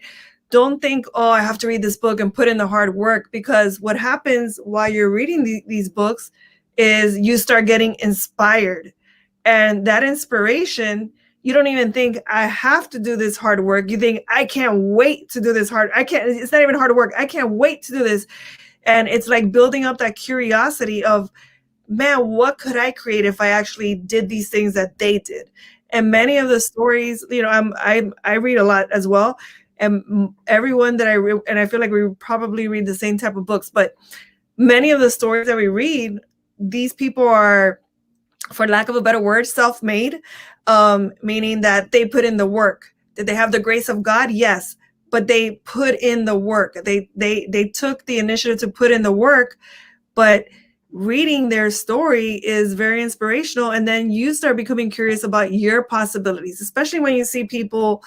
don't think, oh, I have to read this book and put in the hard work, because what happens while you're reading these books is you start getting inspired. And that inspiration, you don't even think I have to do this hard work. You think I can't wait to do this it's not even hard work. I can't wait to do this. And it's like building up that curiosity of, man, what could I create if I actually did these things that they did? And many of the stories, I read a lot as well. And everyone that and I feel like we probably read the same type of books, but many of the stories that we read, these people are, for lack of a better word, self-made, meaning that they put in the work. Did they have the grace of God? Yes, but they put in the work. They took the initiative to put in the work, but reading their story is very inspirational. And then you start becoming curious about your possibilities, especially when you see people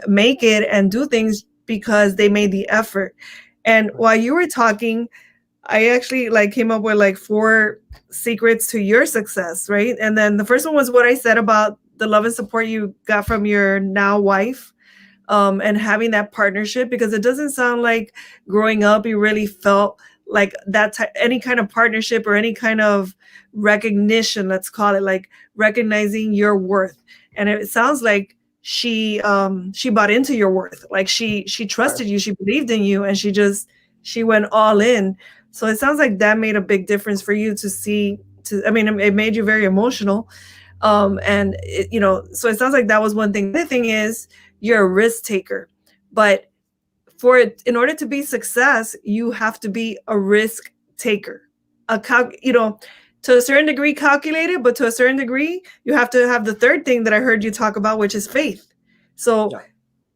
make it and do things because they made the effort. And while you were talking, I actually came up with 4 secrets to your success, right? And then the first one was what I said about the love and support you got from your now wife, and having that partnership, because it doesn't sound like growing up you really felt like that any kind of partnership or any kind of recognition, let's call it, like recognizing your worth. And it sounds like she bought into your worth. Like she trusted you, she believed in you, and she went all in. So it sounds like that made a big difference for you to see. It made you very emotional. So it sounds like that was one thing. The other thing is you're a risk taker, but in order to be success, you have to be a risk taker. To a certain degree calculated, but to a certain degree, you have to have the third thing that I heard you talk about, which is faith. So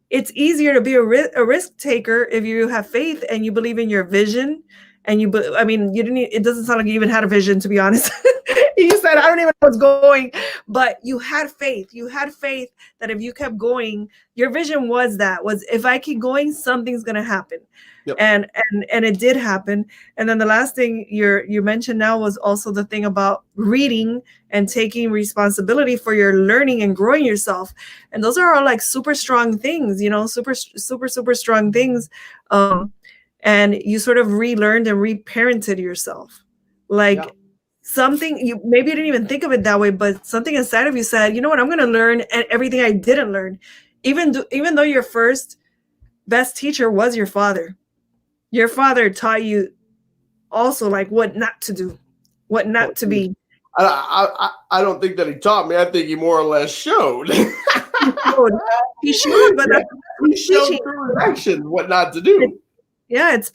it's easier to be a risk taker if you have faith and you believe in your vision. And it doesn't sound like you even had a vision, to be honest. You said, I don't even know what's going, but you had faith. You had faith that if you kept going, your vision was if I keep going, something's going to happen. Yep. And it did happen. And then the last thing you mentioned now was also the thing about reading and taking responsibility for your learning and growing yourself. And those are all super strong things, super strong things. And you sort of relearned and reparented yourself. Something you didn't even think of it that way, but something inside of you said, you know what, I'm going to learn everything I didn't learn. Even though your first best teacher was your father. Your father taught you also what not to do, what not to be. I don't think that he taught me. I think he more or less showed. He showed, but he showed through action what not to do. It's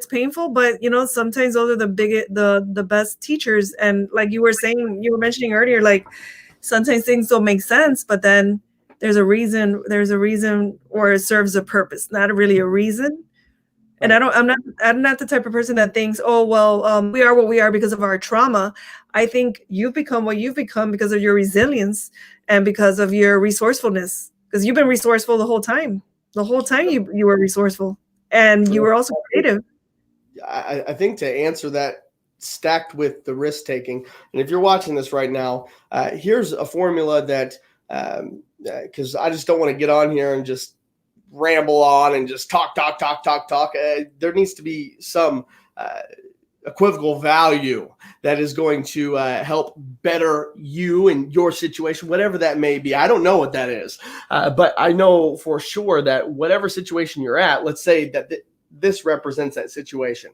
painful, but sometimes those are the best teachers. And like you were mentioning earlier, sometimes things don't make sense, but then there's a reason, or it serves a purpose, not really a reason. And I'm not the type of person that thinks, we are what we are because of our trauma. I think you've become what you've become because of your resilience and because of your resourcefulness, because you've been resourceful the whole time. The whole time you were resourceful. And you were also creative. I think to answer that, stacked with the risk taking, and if you're watching this right now, here's a formula that, because I just don't want to get on here and just ramble on and just talk. There needs to be some equivocal value that is going to help better you and your situation, whatever that may be. I don't know what that is, but I know for sure that whatever situation you're at, let's say that this represents that situation.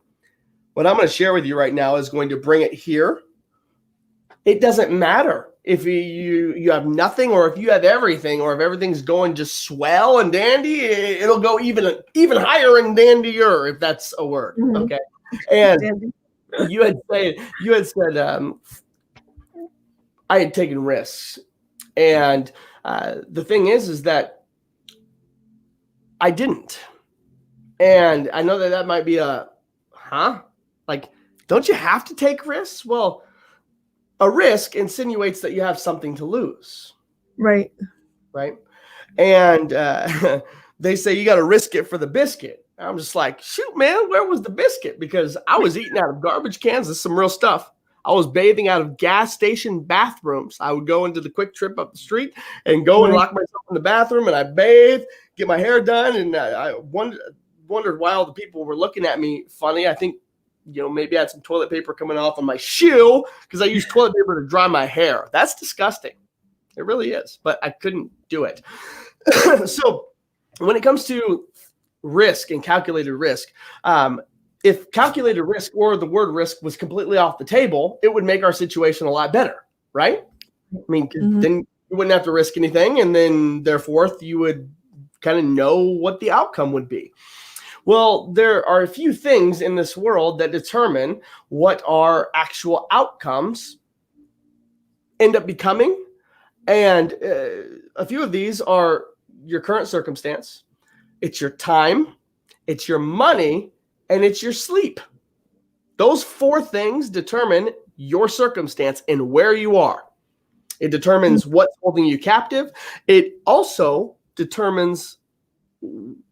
What I'm going to share with you right now is going to bring it here. It doesn't matter if you have nothing or if you have everything, or if everything's going just swell and dandy, it'll go even higher and dandier, if that's a word. Mm-hmm. Okay. And you had said I had taken risks, and the thing is that I didn't. And I know that might be don't you have to take risks? Well, a risk insinuates that you have something to lose. Right. And they say you got to risk it for the biscuit. I'm just like, shoot, man, where was the biscuit? Because I was eating out of garbage cans. This is some real stuff. I was bathing out of gas station bathrooms. I would go into the quick trip up the street and go and lock myself in the bathroom, and I bathe, get my hair done. And I wondered why all the people were looking at me funny. I think, maybe I had some toilet paper coming off on my shoe because I used toilet paper to dry my hair. That's disgusting. It really is, but I couldn't do it. So when it comes to risk and calculated risk, if calculated risk or the word risk was completely off the table, it would make our situation a lot better, right? I mean, then you wouldn't have to risk anything, and then therefore you would kind of know what the outcome would be. Well, there are a few things in this world that determine what our actual outcomes end up becoming. And a few of these are your current circumstance, it's your time, it's your money, and it's your sleep. Those 4 things determine your circumstance and where you are. It determines what's holding you captive. It also determines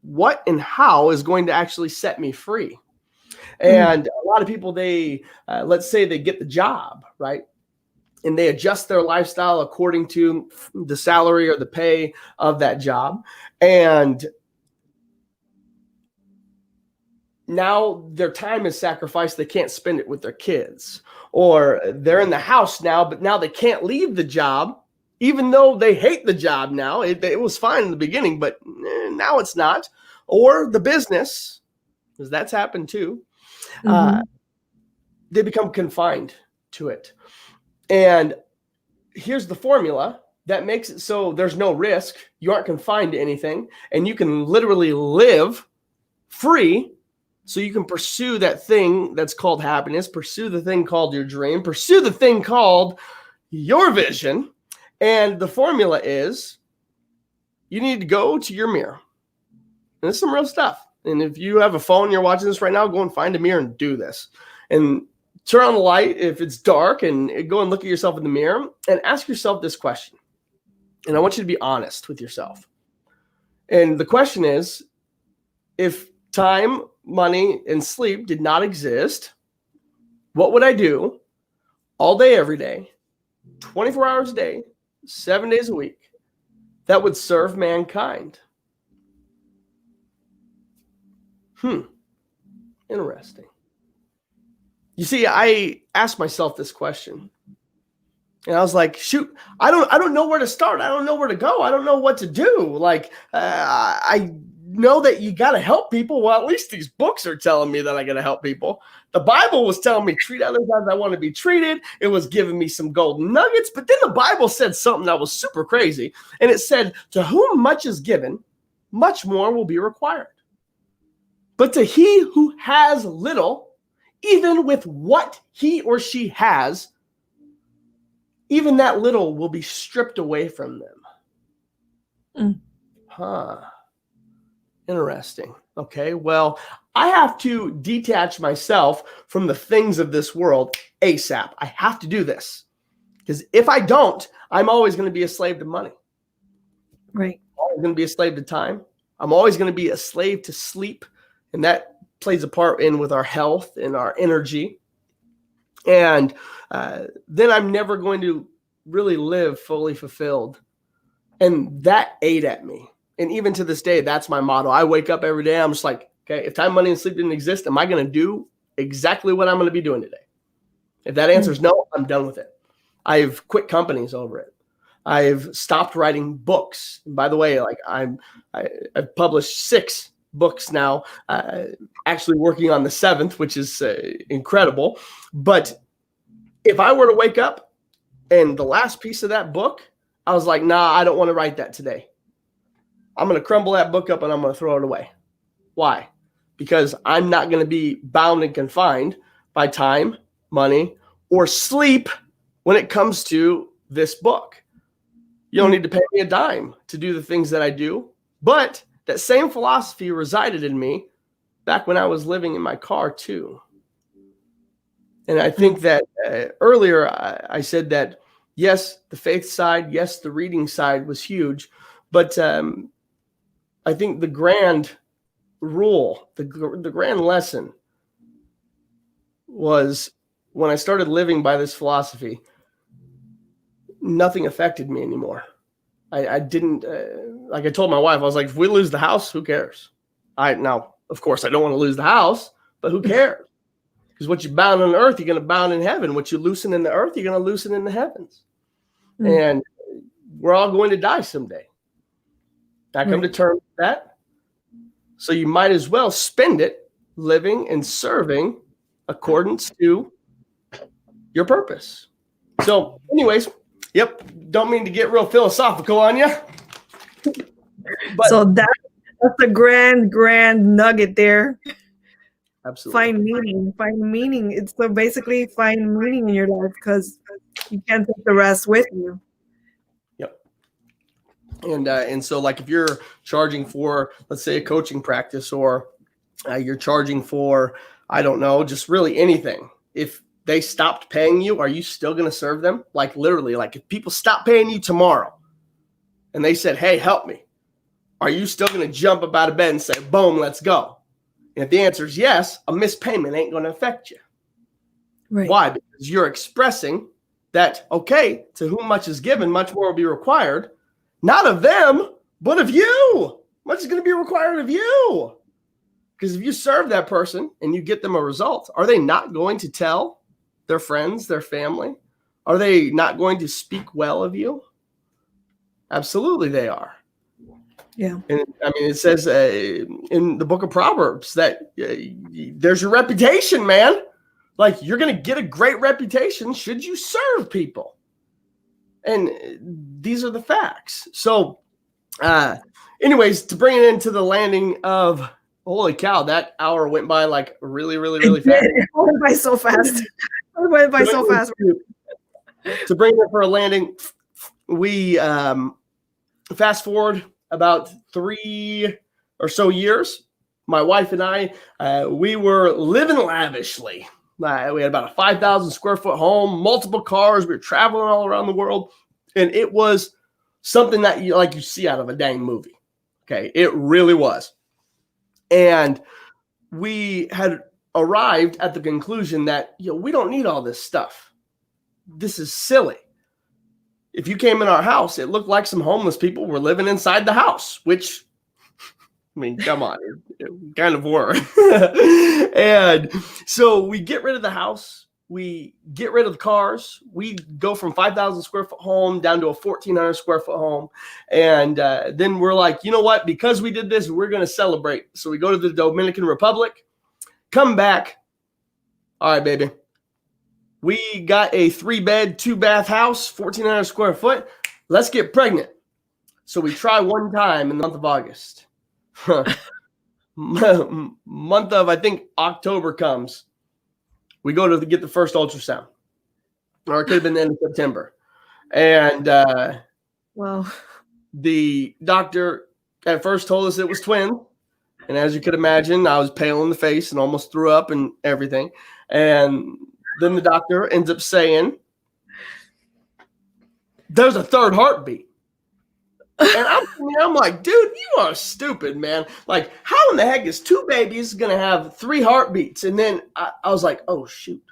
what and how is going to actually set me free. And a lot of people, they, let's say they get the job, right? And they adjust their lifestyle according to the salary or the pay of that job. And now their time is sacrificed. They can't spend it with their kids, or they're in the house now, but now they can't leave the job, even though they hate the job now. It was fine in the beginning, but now it's not. Or the business, because that's happened too. They become confined to it. And here's the formula that makes it so there's no risk. You aren't confined to anything, and you can literally live free. So you can pursue that thing that's called happiness, pursue the thing called your dream, pursue the thing called your vision. And the formula is you need to go to your mirror. And it's some real stuff. And if you have a phone, you're watching this right now, go and find a mirror and do this. And turn on the light if it's dark, and go and look at yourself in the mirror and ask yourself this question. And I want you to be honest with yourself. And the question is, if time, money, and sleep did not exist, what would I do all day, every day, 24 hours a day, 7 days a week, that would serve mankind? Interesting. You see, I asked myself this question, and I was like, shoot, I don't know where to start. I don't know where to go. I don't know what to do. Like, I know that you got to help people. Well, at least these books are telling me that I got to help people. The Bible was telling me treat others as I want to be treated. It was giving me some golden nuggets. But then the Bible said something that was super crazy. And it said, to whom much is given, much more will be required. But to he who has little, even with what he or she has, even that little will be stripped away from them. Interesting. Okay, well, I have to detach myself from the things of this world ASAP. I have to do this, because if I don't, I'm always going to be a slave to money. Right. I'm always going to be a slave to time. I'm always going to be a slave to sleep, and that plays a part in with our health and our energy. And then I'm never going to really live fully fulfilled. And that ate at me. And even to this day, that's my motto. I wake up every day, I'm just like, okay, if time, money, and sleep didn't exist, am I going to do exactly what I'm going to be doing today? If that answer is no, I'm done with it. I've quit companies over it. I've stopped writing books. And by the way, like I've published 6 books now, actually working on the 7th, which is incredible. But if I were to wake up and the last piece of that book, I was like, nah, I don't want to write that today. I'm going to crumble that book up and I'm going to throw it away. Why? Because I'm not going to be bound and confined by time, money, or sleep when it comes to this book. You don't need to pay me a dime to do the things that I do. But that same philosophy resided in me back when I was living in my car too. And I think that earlier I said that, yes, the faith side, yes, the reading side was huge. But I think the grand rule, the grand lesson was when I started living by this philosophy, nothing affected me anymore. I didn't, like I told my wife, I was like, if we lose the house, who cares? Now, of course, I don't want to lose the house, but who cares? Because what you bound on earth, you're going to bound in heaven. What you loosen in the earth, you're going to loosen in the heavens. And we're all going to die someday. I come to terms with that. So you might as well spend it living and serving accordance to your purpose. So anyways, yep, don't mean to get real philosophical on you. So that That's a grand nugget there. Absolutely. Find meaning. It's so basically find meaning in your life because you can't take the rest with you. Yep. And so like if you're charging for, let's say, a coaching practice, or you're charging for, I don't know, just really anything. If they stopped paying you, are you still going to serve them? Like literally, like if people stop paying you tomorrow and they said, hey, help me, are you still going to jump up out of bed and say, boom, let's go? And if the answer is yes, a missed payment ain't going to affect you. Right. Why? Because you're expressing that, okay, to whom much is given, much more will be required. Not of them, but of you. Much is going to be required of you. Because if you serve that person and you get them a result, are they not going to tell their friends, their family? Are they not going to speak well of you? Absolutely they are. Yeah. And I mean, it says in the book of Proverbs that there's your reputation, man. Like you're going to get a great reputation should you serve people. And these are the facts. So anyways, to bring it into the landing of, holy cow, that hour went by like really fast. It went by so fast. It went by so fast. To bring it for a landing, we fast forward about 3 or so years. My wife and I, we were living lavishly. We had about a 5,000 square foot home, multiple cars. We were traveling all around the world. And it was something that you see out of a dang movie. Okay. It really was. And we had arrived at the conclusion that, we don't need all this stuff. This is silly. If you came in our house, it looked like some homeless people were living inside the house, which, I mean, come on, it kind of were. And so we get rid of the house. We get rid of the cars. We go from 5,000 square foot home down to a 1,400 square foot home. And then we're like, you know what? Because we did this, we're going to celebrate. So we go to the Dominican Republic, come back. All right, baby. We got a 3-bed, 2-bath house, 1,400 square foot. Let's get pregnant. So we try one time in the month of August. Month of, I think, October comes. We go to get the first ultrasound. Or it could have been the end of September. And wow. The doctor at first told us it was twins. And as you could imagine, I was pale in the face and almost threw up and everything. And then the doctor ends up saying, there's a third heartbeat. And I'm like, dude, you are stupid, man. Like, how in the heck is 2 babies going to have 3 heartbeats? And then I was like, oh, shoot.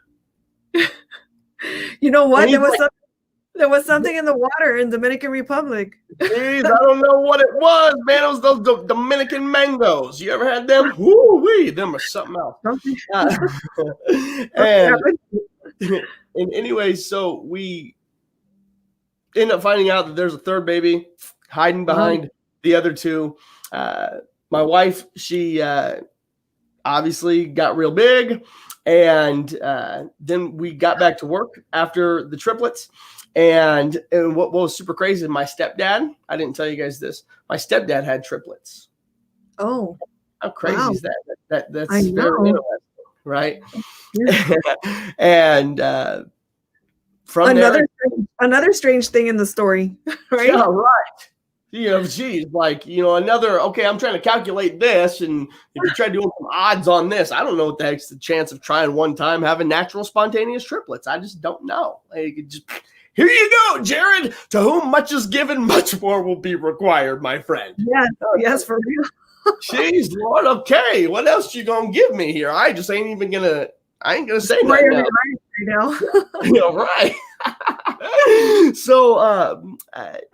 You know what? There was something in the water in Dominican Republic. Jeez, I don't know what it was, man. It was those Dominican mangoes. You ever had them? Woo-wee, them are something else. And anyway, so we end up finding out that there's a third baby hiding behind the other 2. My wife, she obviously got real big. And then we got back to work after the triplets. And what was super crazy, my stepdad, I didn't tell you guys this, my stepdad had triplets. Oh. How crazy is that? That's I very interesting, right? And from another strange thing in the story, right? Yeah, right. Geez, like, another, okay, I'm trying to calculate this. And if you try doing some odds on this, I don't know what the heck's the chance of trying one time having natural spontaneous triplets. I just don't know. Here you go, Jared. To whom much is given, much more will be required, my friend. Yeah, yes, for real. Jeez, Lord, okay. What else you gonna give me here? I just ain't even gonna. I ain't gonna say nothing now. Right. So,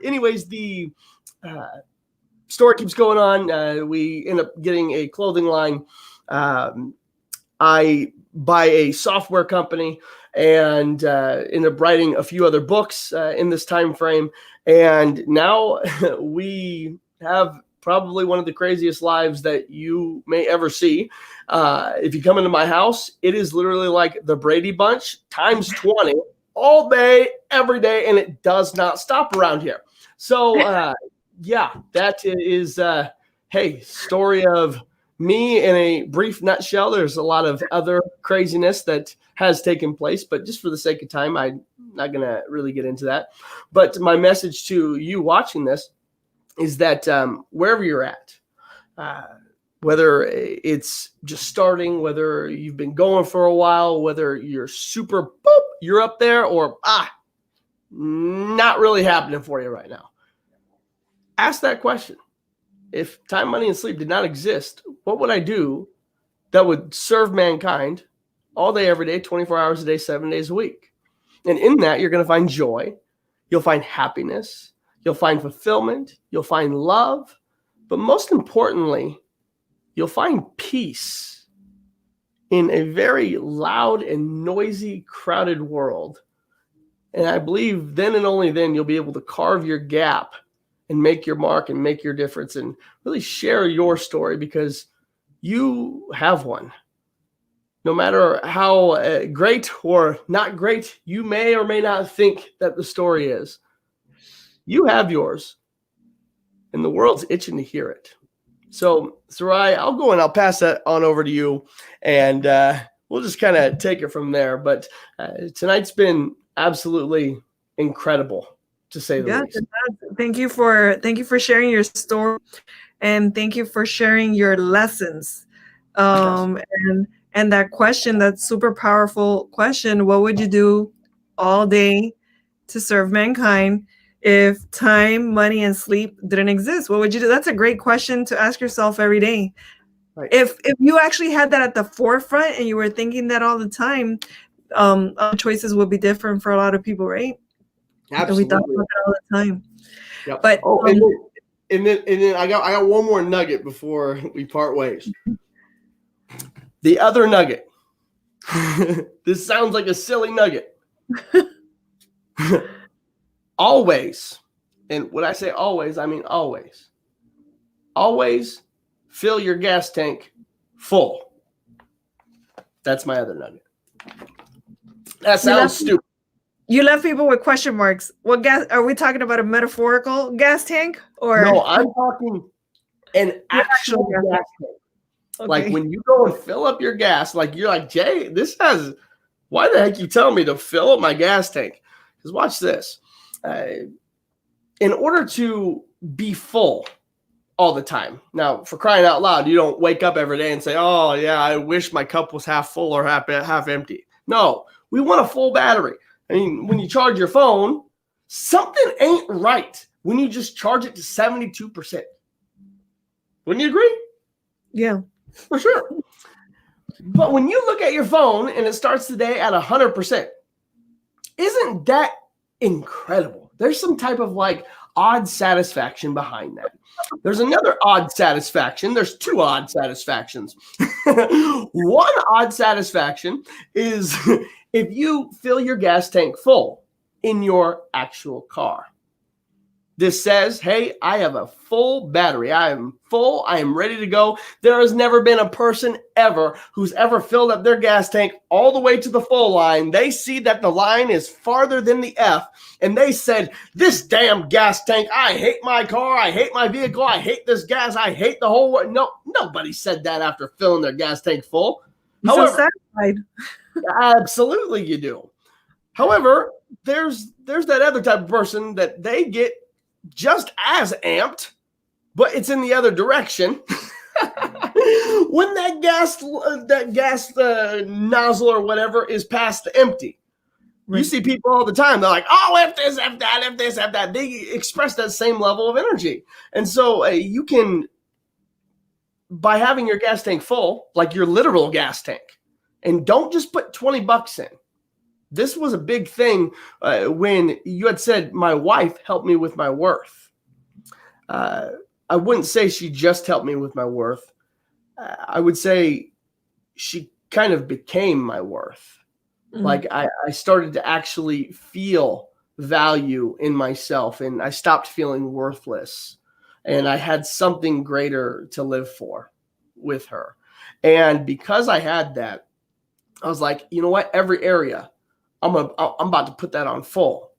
anyways, the story keeps going on. We end up getting a clothing line. I buy a software company and end up writing a few other books in this time frame. And now we have probably one of the craziest lives that you may ever see. If you come into my house, it is literally like the Brady Bunch times 20 all day, every day, and it does not stop around here. So, yeah, that is hey, story of me in a brief nutshell. There's a lot of other craziness that has taken place, but just for the sake of time, I'm not going to really get into that. But my message to you watching this is that wherever you're at, whether it's just starting, whether you've been going for a while, whether you're super, boop, you're up there, or not really happening for you right now. Ask that question. If time, money, and sleep did not exist, what would I do that would serve mankind all day, every day, 24 hours a day, 7 days a week? And in that, you're going to find joy. You'll find happiness. You'll find fulfillment. You'll find love. But most importantly, you'll find peace in a very loud and noisy, crowded world. And I believe then and only then you'll be able to carve your gap and make your mark and make your difference and really share your story, because you have one. No matter how great or not great you may or may not think that the story is, you have yours. And the world's itching to hear it. So, Sarai, I'll go and I'll pass that on over to you, and we'll just kind of take it from there. But tonight's been absolutely incredible, to say the least. Thank you for sharing your story, and thank you for sharing your lessons. And that question, that super powerful question, what would you do all day to serve mankind if time, money, and sleep didn't exist? What would you do? That's a great question to ask yourself every day. Right. If you actually had that at the forefront and you were thinking that all the time, choices would be different for a lot of people, right? Absolutely. And we thought about it all the time. Yep. But and then I got one more nugget before we part ways. The other nugget. This sounds like a silly nugget. Always, and when I say always, I mean always. Always fill your gas tank full. That's my other nugget. That sounds stupid. You left people with question marks. What gas are we talking about? A metaphorical gas tank, or no? I'm talking an actual gas tank. Okay. Like when you go and fill up your gas, like you're like, Jay, this has. Why the heck you telling me to fill up my gas tank? Because watch this. In order to be full all the time. Now, for crying out loud, you don't wake up every day and say, oh, yeah, I wish my cup was half full or half empty. No, we want a full battery. I mean, when you charge your phone, something ain't right when you just charge it to 72%. Wouldn't you agree? Yeah, for sure. But when you look at your phone and it starts the day at 100%, isn't that incredible? There's some type of like odd satisfaction behind that. There's another odd satisfaction. There's two odd satisfactions. One odd satisfaction is if you fill your gas tank full in your actual car. This says, hey, I have a full battery. I am full. I am ready to go. There has never been a person ever who's ever filled up their gas tank all the way to the full line. They see that the line is farther than the F, and they said, this damn gas tank, I hate my car. I hate my vehicle. I hate this gas. I hate the whole world. No, nobody said that after filling their gas tank full. However, so satisfied. Absolutely you do. However, there's that other type of person that they get just as amped, but it's in the other direction. When that gas nozzle or whatever is past the empty, right. You see people all the time. They're like, "Oh, if this, if that, if this, if that." They express that same level of energy, and so you can, by having your gas tank full, like your literal gas tank, and don't just put $20 in. This was a big thing when you had said, my wife helped me with my worth. I wouldn't say she just helped me with my worth. I would say she kind of became my worth. Mm-hmm. Like I started to actually feel value in myself, and I stopped feeling worthless. And I had something greater to live for with her. And because I had that, I was like, you know what? Every area, I'm about to put that on full,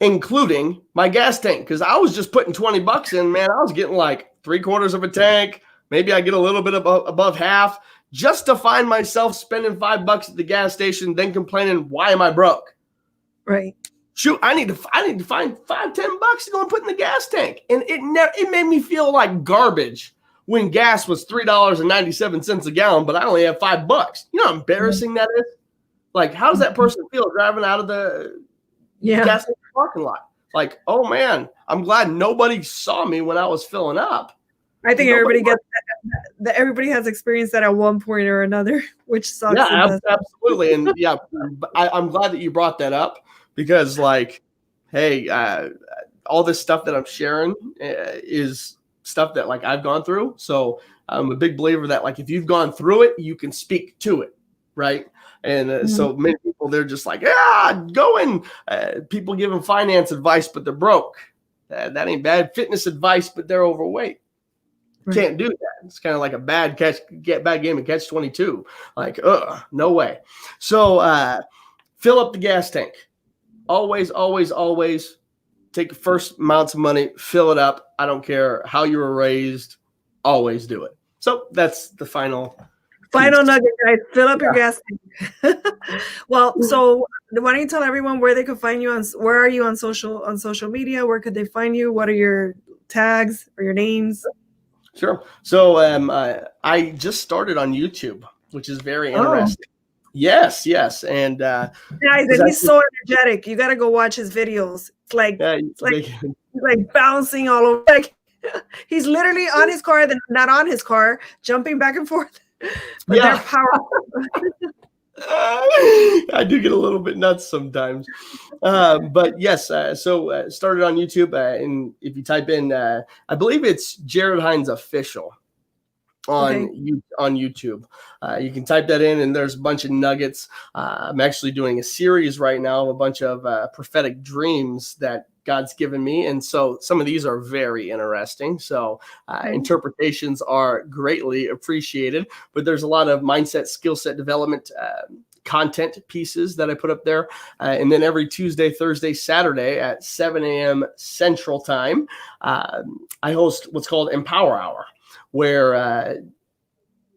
including my gas tank, because I was just putting $20 in, man. I was getting like 3/4 of a tank. Maybe I get a little bit above half, just to find myself spending $5 at the gas station, then complaining, why am I broke? Right. Shoot, I need to find $5-10 to go and put in the gas tank. And it made me feel like garbage when gas was $3.97 a gallon, but I only have $5. You know how embarrassing that is? Like, how does that person feel driving out of the gas station parking lot? Like, oh man, I'm glad nobody saw me when I was filling up. I think everybody gets that. Everybody has experienced that at one point or another, which sucks. Yeah, absolutely. And yeah, I'm glad that you brought that up because, like, hey, all this stuff that I'm sharing is stuff that, like, I've gone through. So I'm a big believer that, like, if you've gone through it, you can speak to it, right? And so many people, they're just like, go in. People giving finance advice, but they're broke. That ain't bad. Fitness advice, but they're overweight. Right. Can't do that. It's kind of like a bad game of catch-22. Like, no way. So fill up the gas tank. Always, always, always take the first amounts of money, fill it up. I don't care how you were raised. Always do it. So that's the final nugget, guys. Fill up your gas tank. Well, so why don't you tell everyone where they could find you where are you on social media? Where could they find you? What are your tags or your names? Sure. So I just started on YouTube, which is very interesting. Yes. And guys, and he's so energetic. You got to go watch his videos. It's like, he's like bouncing all over. Like, he's literally on his car, then not on his car, jumping back and forth. But they're powerful. I do get a little bit nuts sometimes. But yes, so started on YouTube. And if you type in, I believe it's Jared Heinz Official on YouTube. You can type that in and there's a bunch of nuggets. I'm actually doing a series right now of a bunch of prophetic dreams that God's given me. And so some of these are very interesting. So interpretations are greatly appreciated, but there's a lot of mindset, skill set development, content pieces that I put up there. And then every Tuesday, Thursday, Saturday at 7 a.m. Central Time, I host what's called Empower Hour, where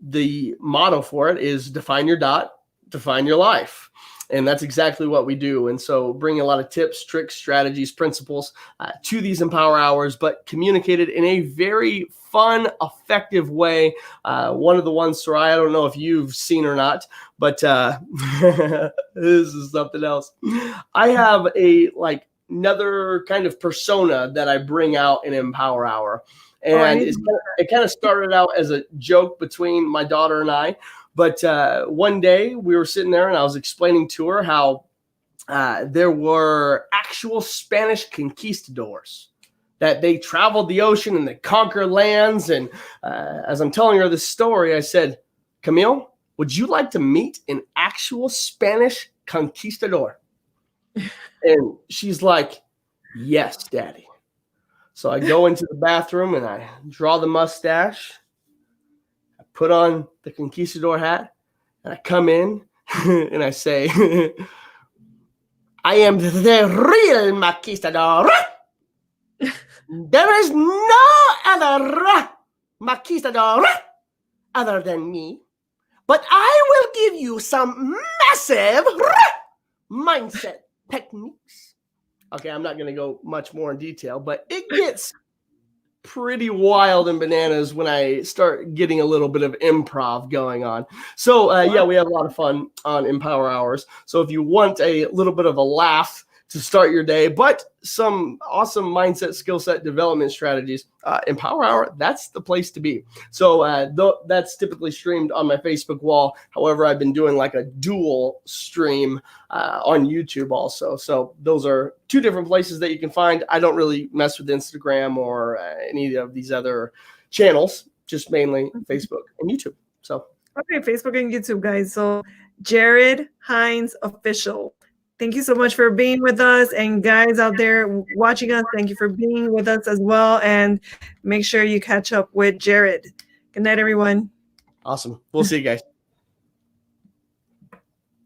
the motto for it is define your dot, define your life. And that's exactly what we do. And so bring a lot of tips, tricks, strategies, principles to these Empower Hours, but communicated in a very fun, effective way. One of the ones, Sarai, I don't know if you've seen or not, but this is something else. I have another kind of persona that I bring out in Empower Hour. And it kind of started out as a joke between my daughter and I. But one day we were sitting there and I was explaining to her how there were actual Spanish conquistadors, that they traveled the ocean and they conquered lands. And as I'm telling her this story, I said, Camille, would you like to meet an actual Spanish conquistador? And she's like, yes, Daddy. So I go into the bathroom and I draw the mustache. Put on the conquistador hat, and I come in and I say, I am the real conquistador. There is no other conquistador other than me, but I will give you some massive mindset techniques. Okay, I'm not going to go much more in detail, but it gets pretty wild and bananas when I start getting a little bit of improv going on. So we have a lot of fun on Empower Hours. So if you want a little bit of a laugh to start your day, but some awesome mindset, skill set development strategies, Empower Hour, that's the place to be. So that's typically streamed on my Facebook wall. However, I've been doing like a dual stream on YouTube also. So those are two different places that you can find. I don't really mess with Instagram or any of these other channels, just mainly Facebook and YouTube. So okay, Facebook and YouTube, guys. So Jared Heinz Official. Thank you so much for being with us. And guys out there watching us, thank you for being with us as well. And make sure you catch up with Jared. Good night, everyone. Awesome. We'll see you guys.